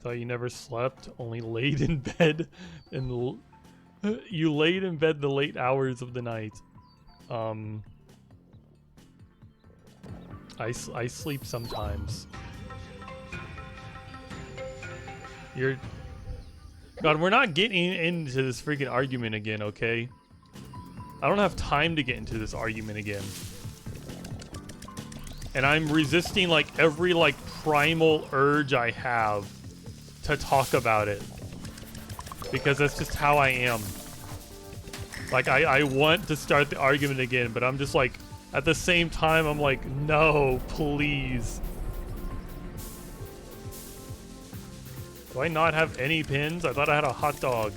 Speaker 1: Thought you never slept, only laid in bed and You laid in bed the late hours of the night. I sleep sometimes. God, we're not getting into this freaking argument again, okay? I don't have time to get into this argument again. And I'm resisting like every like primal urge I have to talk about it. Because that's just how I am. Like I want to start the argument again, but I'm just like, at the same time, I'm like, no, please. Do I not have any pins? I thought I had a hot dog.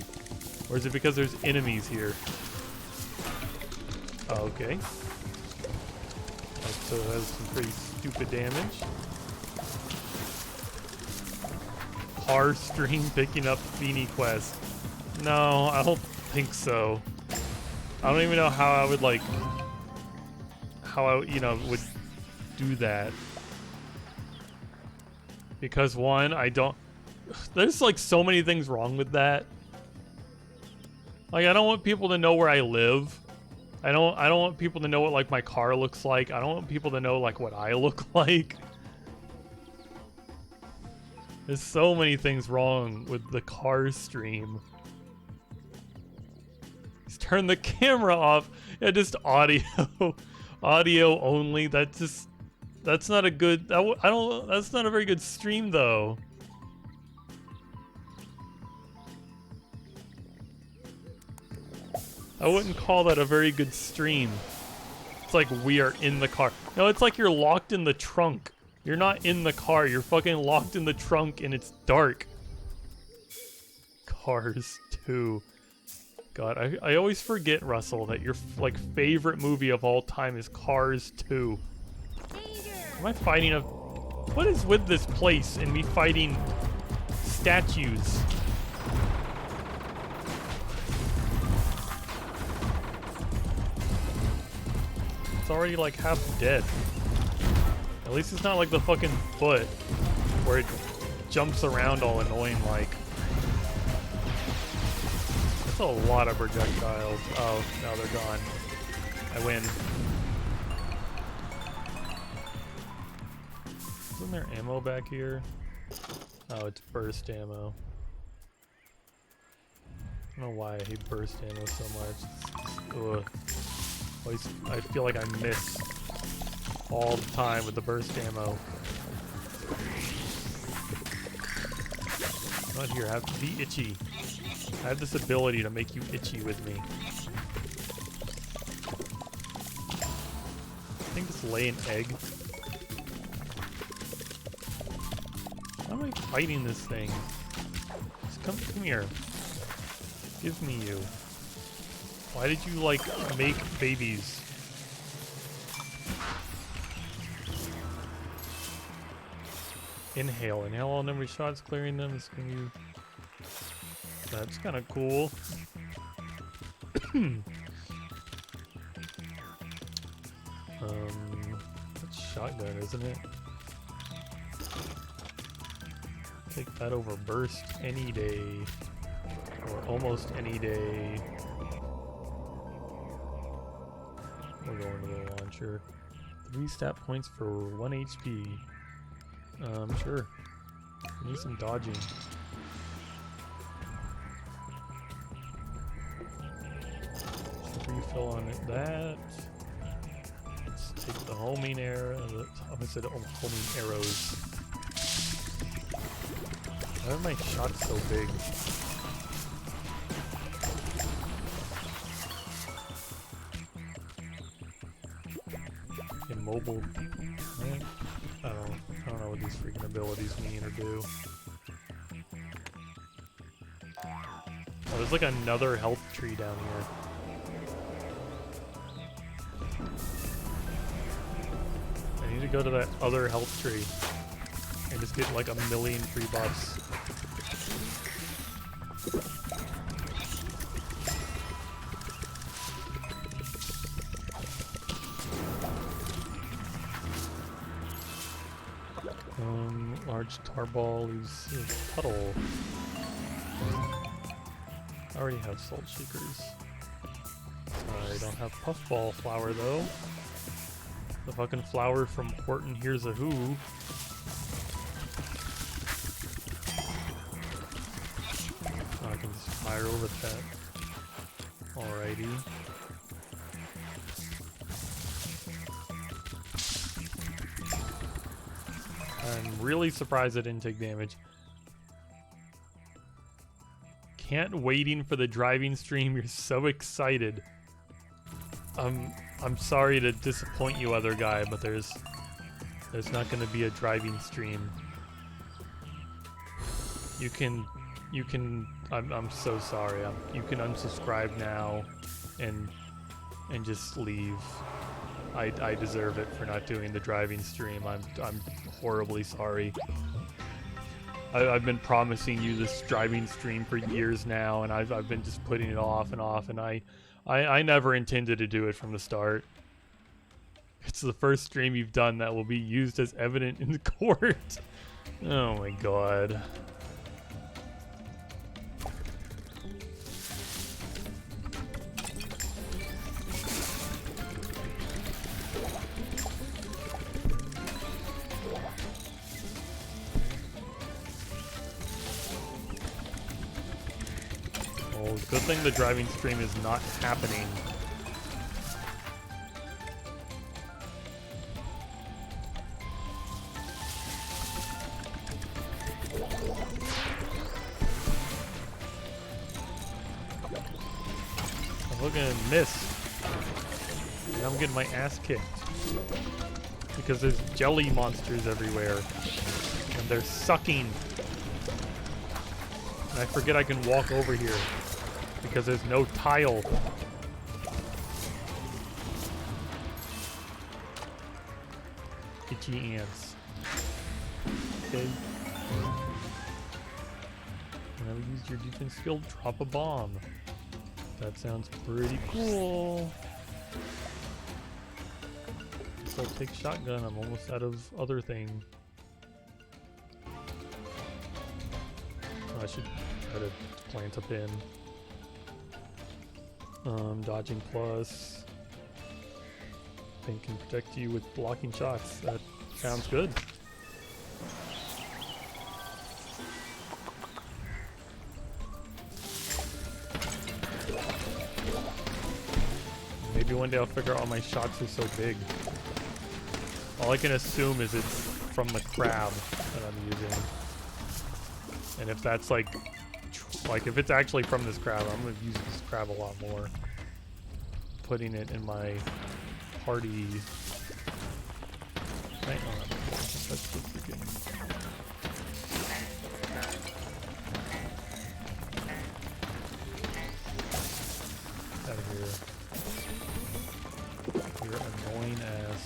Speaker 1: Or is it because there's enemies here? Okay. So it has some pretty stupid damage. Car stream picking up Beanie Quest. No, I don't think so. I don't even know how I would like... how I, you know, would do that. Because one, I don't... There's like so many things wrong with that. Like I don't want people to know where I live. I don't want people to know what like my car looks like. I don't want people to know like what I look like. There's so many things wrong with the car stream. Just turn the camera off. Yeah, just audio. Audio only. That's not a good... that's not a very good stream though. I wouldn't call that a very good stream. It's like we are in the car. No, it's like you're locked in the trunk. You're not in the car. You're fucking locked in the trunk and it's dark. Cars 2. God, I always forget, Russell, that your like favorite movie of all time is Cars 2. Am I fighting a... What is with this place and me fighting statues? It's already like half dead. At least it's not like the fucking foot where it jumps around all annoying like. That's a lot of projectiles. Oh, no, they're gone. I win. Isn't there ammo back here? Oh, it's burst ammo. I don't know why I hate burst ammo so much. Ugh. I feel like I miss all the time with the burst ammo. Not here, have to be itchy. I have this ability to make you itchy with me. I think just lay an egg. How am I fighting this thing? Just come here. Give me you. Why did you, like, make babies? Inhale. Inhale all number of shots, clearing them. Can you... That's kind of cool. That's shotgun, isn't it? Take that over burst any day. Or almost any day. We're going to the launcher. 3 stat points for 1 HP. Sure. Need some dodging. Refill on that. Let's take the homing arrow. I said homing arrows. Why are my shots so big? Immobile. I don't know what these freaking abilities mean or do. Oh, there's like another health tree down here. I need to go to that other health tree and just get like a million free buffs. Large tarball is puddle. I already have salt shakers. I don't have puffball flour though. The fucking flour from Horton Here's a Who. Oh, I can just fire over that. Alrighty. I'm really surprised I didn't take damage. Can't waiting for the driving stream. You're so excited. I'm sorry to disappoint you, other guy, but there's not going to be a driving stream. You can I'm so sorry. You can unsubscribe now and just leave. I deserve it for not doing the driving stream. I'm horribly sorry. I've been promising you this driving stream for years now, and I've been just putting it off and off, and I never intended to do it from the start. It's the first stream you've done that will be used as evidence in the court. Oh my god. Well, good thing the driving stream is not happening. I'm looking at miss. And I'm getting my ass kicked. Because there's jelly monsters everywhere. And they're sucking. And I forget I can walk over here. Because there's no tile. Itchy ants. Okay. Whenever you use your defense skill, drop a bomb. That sounds pretty cool. So I'll take shotgun. I'm almost out of other thing. I should try to plant a pin. Dodging plus. Thing can protect you with blocking shots. That sounds good. Maybe one day I'll figure out why my shots are so big. All I can assume is it's from the crab that I'm using. And if that's like if it's actually from this crab, I'm gonna use this crab a lot more. Putting it in my party. Hang on. That's the freaking. Out of here. You're annoying ass.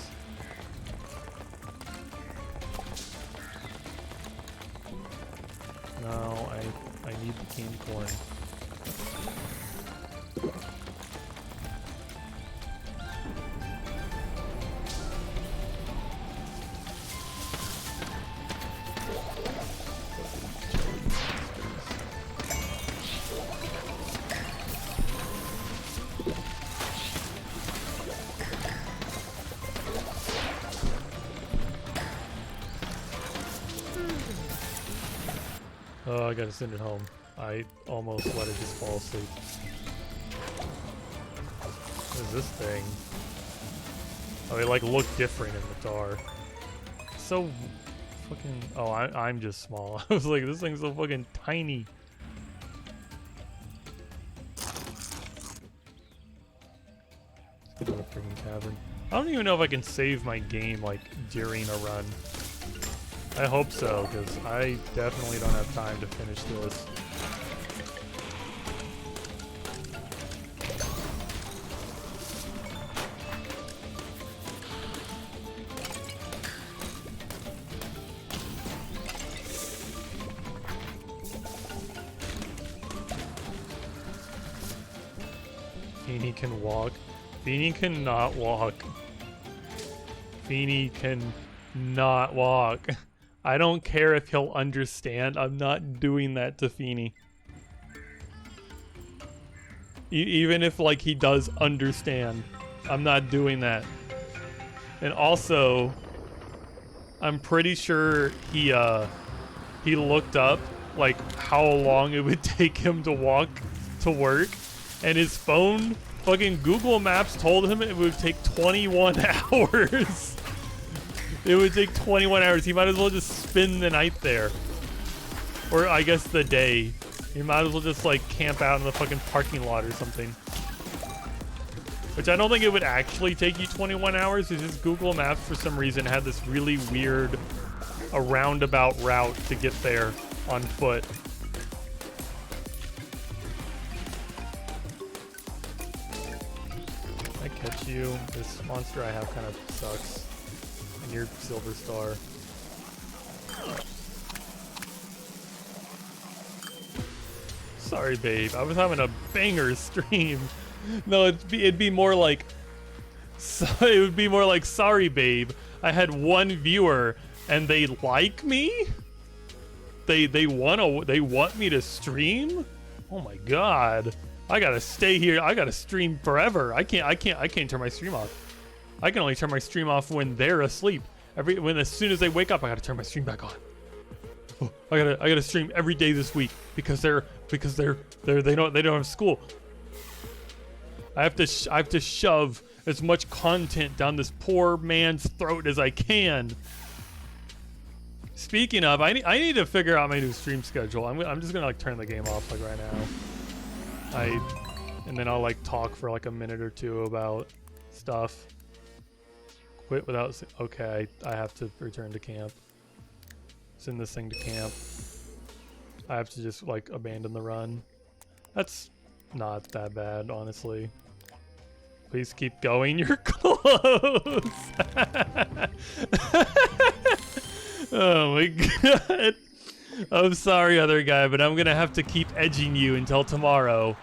Speaker 1: No, I need the candy corn. Oh, I gotta send it home. I almost let it just fall asleep. What is this thing? Oh, they like look different in the dark. So fucking. Oh, I'm just small. I was like, this thing's so fucking tiny. Let's get to the freaking cavern. I don't even know if I can save my game like during a run. I hope so, because I definitely don't have time to finish this. Feeny can walk. Feeny cannot walk. Feeny can not walk. I don't care if he'll understand. I'm not doing that to Feeny. Even if like he does understand, I'm not doing that. And also, I'm pretty sure he looked up like how long it would take him to walk to work, and his phone fucking Google Maps told him it would take 21 hours. It would take 21 hours. He might as well just spend the night there. Or I guess the day. You might as well just like camp out in the fucking parking lot or something. Which I don't think it would actually take you 21 hours. It's just Google Maps for some reason had this really weird a roundabout route to get there on foot. I catch you. This monster I have kind of sucks. And you're Silver Star. Sorry, babe. I was having a banger stream. No, it'd be more like... it would be more like, sorry, babe. I had one viewer, and they like me? They want me to stream? Oh my god. I gotta stay here. I gotta stream forever. I can't turn my stream off. I can only turn my stream off when they're asleep. As soon as they wake up, I gotta turn my stream back on. Oh, I gotta stream every day this week because they don't have school. I have to shove as much content down this poor man's throat as I can. Speaking of, I need to figure out my new stream schedule. I'm just gonna like turn the game off like right now. And then I'll like talk for like a minute or two about stuff. Quit without. Okay, I have to return to camp. Send this thing to camp. I have to just like abandon the run. That's not that bad, honestly. Please keep going. You're close. Oh my god. I'm sorry, other guy, but I'm gonna have to keep edging you until tomorrow.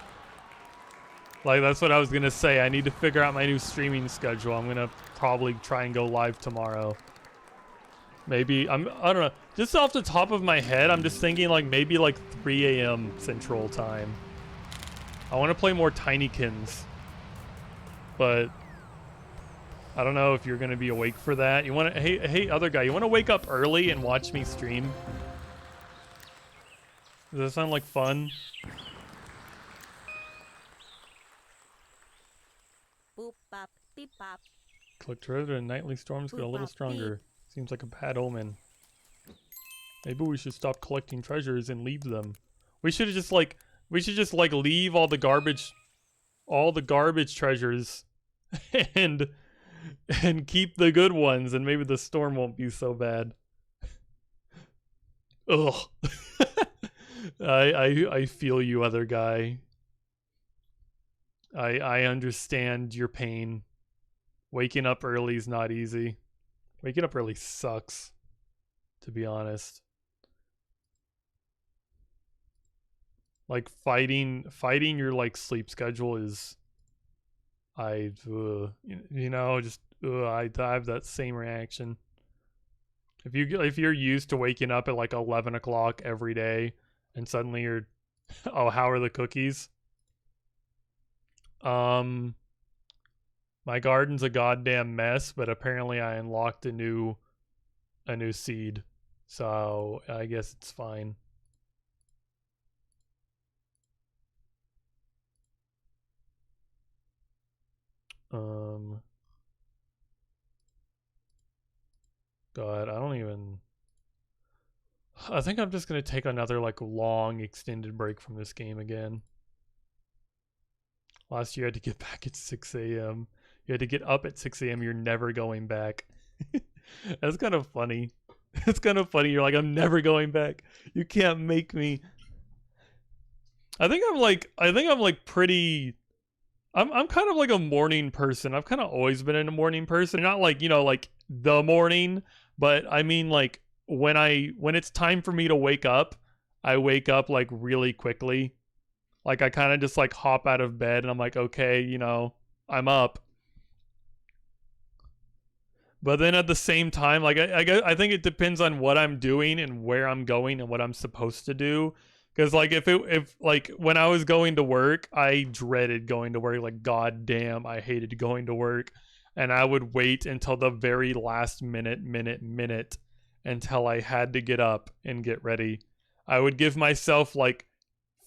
Speaker 1: Like, that's what I was gonna say. I need to figure out my new streaming schedule. I'm gonna probably try and go live tomorrow. Maybe, I don't know. Just off the top of my head, I'm just thinking like maybe like 3 a.m. Central Time. I want to play more Tinykins. But I don't know if you're gonna be awake for that. You want to? Hey, other guy. You want to wake up early and watch me stream? Does that sound like fun?
Speaker 2: Boop bop beep bop.
Speaker 1: Click treasure and nightly storms get a little stronger. Seems like a bad omen. Maybe we should stop collecting treasures and leave them. We should just like leave all the garbage treasures and keep the good ones, and maybe the storm won't be so bad. Ugh. I feel you, other guy. I understand your pain. Waking up early is not easy. Waking up early sucks, to be honest. Like fighting your like sleep schedule is, I have that same reaction. If you're used to waking up at like 11 o'clock every day, and suddenly you're, oh, how are the cookies? My garden's a goddamn mess, but apparently I unlocked a new seed, so I guess it's fine. God, I think I'm just gonna take another like long extended break from this game again. Last year I had to get back at 6 a.m. You had to get up at 6 a.m. You're never going back. That's kind of funny. It's kind of funny. You're like, I'm never going back. You can't make me. I'm kind of like a morning person. I've kind of always been a morning person. Not like, like the morning, but I mean like when it's time for me to wake up, I wake up like really quickly. Like I kind of just like hop out of bed and I'm like, okay, I'm up. But then at the same time, like I think it depends on what I'm doing and where I'm going and what I'm supposed to do. Because like if like when I was going to work, I dreaded going to work. Like god damn, I hated going to work, and I would wait until the very last minute until I had to get up and get ready. I would give myself like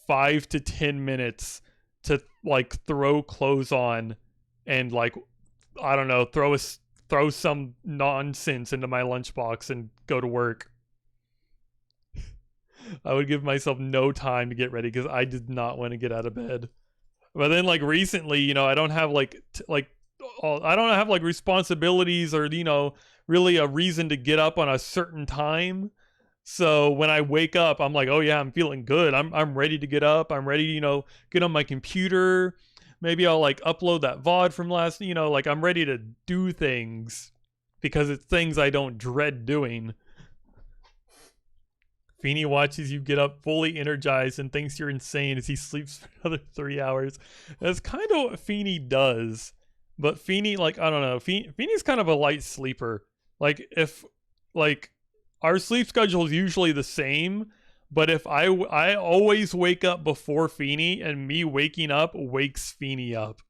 Speaker 1: 5 to 10 minutes to like throw clothes on and like I don't know, throw some nonsense into my lunchbox and go to work. I would give myself no time to get ready because I did not want to get out of bed. But then like recently, you know, I don't have like I don't have like responsibilities or you know really a reason to get up on a certain time. So when I wake up, I'm like, oh yeah, I'm feeling good. I'm ready to get up. I'm ready to, you know, get on my computer. Maybe I'll like upload that VOD from last, you know, like I'm ready to do things because it's things I don't dread doing. Feeney watches you get up fully energized and thinks you're insane as he sleeps for another 3 hours. That's kind of what Feeney does. But Feeney, like, I don't know. Feeney's kind of a light sleeper. Like, if, like, our sleep schedule is usually the same, but if I always wake up before Feeney, and me waking up wakes Feeney up.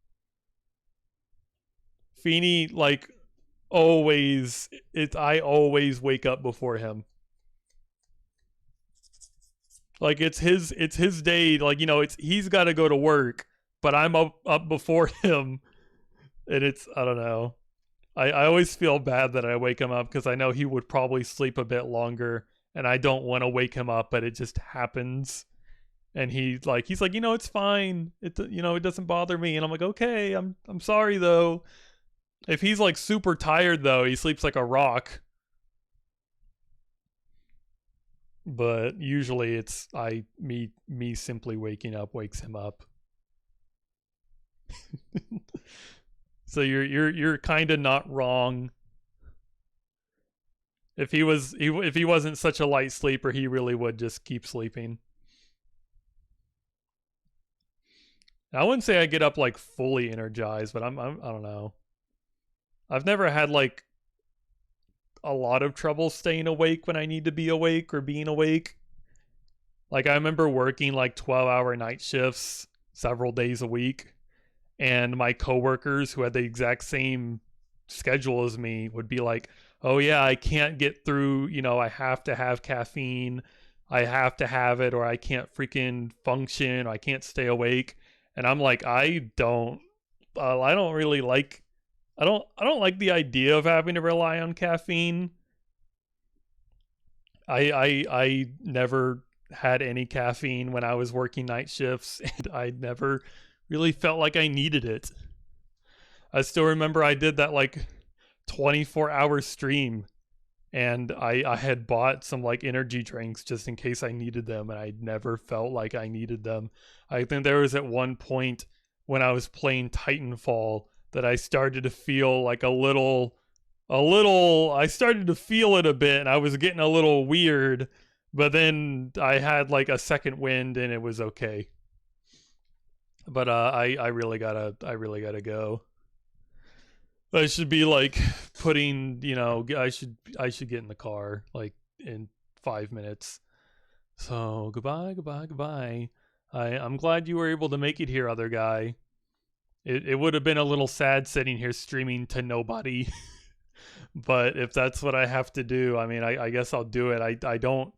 Speaker 1: Feeney, like, always, I always wake up before him. Like it's his day. Like you know, he's got to go to work, but I'm up before him, and it's I don't know. I always feel bad that I wake him up because I know he would probably sleep a bit longer, and I don't want to wake him up, but it just happens. And he's like, you know, it's fine. It you know, it doesn't bother me. And I'm like, okay, I'm sorry though. If he's like super tired though, he sleeps like a rock. But usually it's me simply waking up wakes him up. So you're kind of not wrong. If he wasn't such a light sleeper, he really would just keep sleeping. I wouldn't say I get up like fully energized, but I don't know. I've never had like a lot of trouble staying awake when I need to be awake or being awake. Like I remember working like 12-hour night shifts several days a week, and my coworkers who had the exact same schedule as me would be like, "Oh yeah, I can't get through, you know, I have to have caffeine. I have to have it or I can't freaking function, or I can't stay awake." And I'm like, I don't really like I don't like the idea of having to rely on caffeine. I never had any caffeine when I was working night shifts, and I never really felt like I needed it. I still remember I did that like 24-hour stream, and I had bought some like energy drinks just in case I needed them, and I never felt like I needed them. I think there was at one point when I was playing Titanfall that I started to feel like a little I started to feel it a bit, and I was getting a little weird, but then I had like a second wind and it was okay. But I really gotta go. I should be like putting, you know, I should get in the car like in 5 minutes. So goodbye. I'm glad you were able to make it here, other guy. It would have been a little sad sitting here streaming to nobody. But if that's what I have to do, I mean, I guess I'll do it. I don't,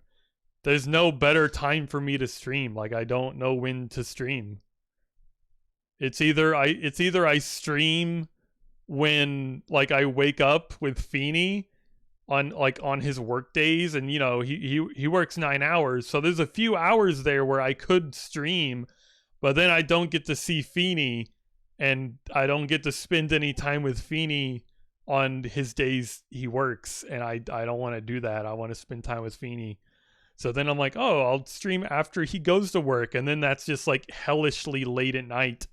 Speaker 1: there's no better time for me to stream. Like, I don't know when to stream. It's either I stream when like I wake up with Feeney on his work days, and you know he works 9 hours, so there's a few hours there where I could stream, but then I don't get to see Feeney, and I don't get to spend any time with Feeney on his days he works, and I don't want to do that. I want to spend time with Feeney. So then I'm like, oh, I'll stream after he goes to work, and then that's just like hellishly late at night.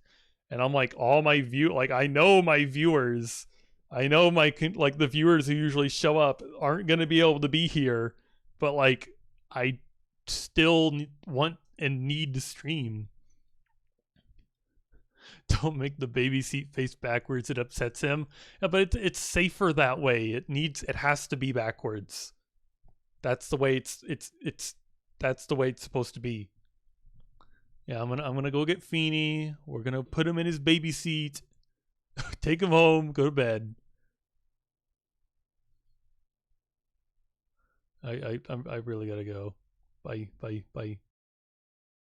Speaker 1: And I'm like, all my like I know my viewers, I know my like the viewers who usually show up aren't gonna be able to be here, but like I still want and need to stream. Don't make the baby seat face backwards; it upsets him. Yeah, but it's safer that way. It has to be backwards. That's the way that's the way it's supposed to be. Yeah, I'm gonna go get Feeny. We're gonna put him in his baby seat, take him home, go to bed. I really gotta go. Bye.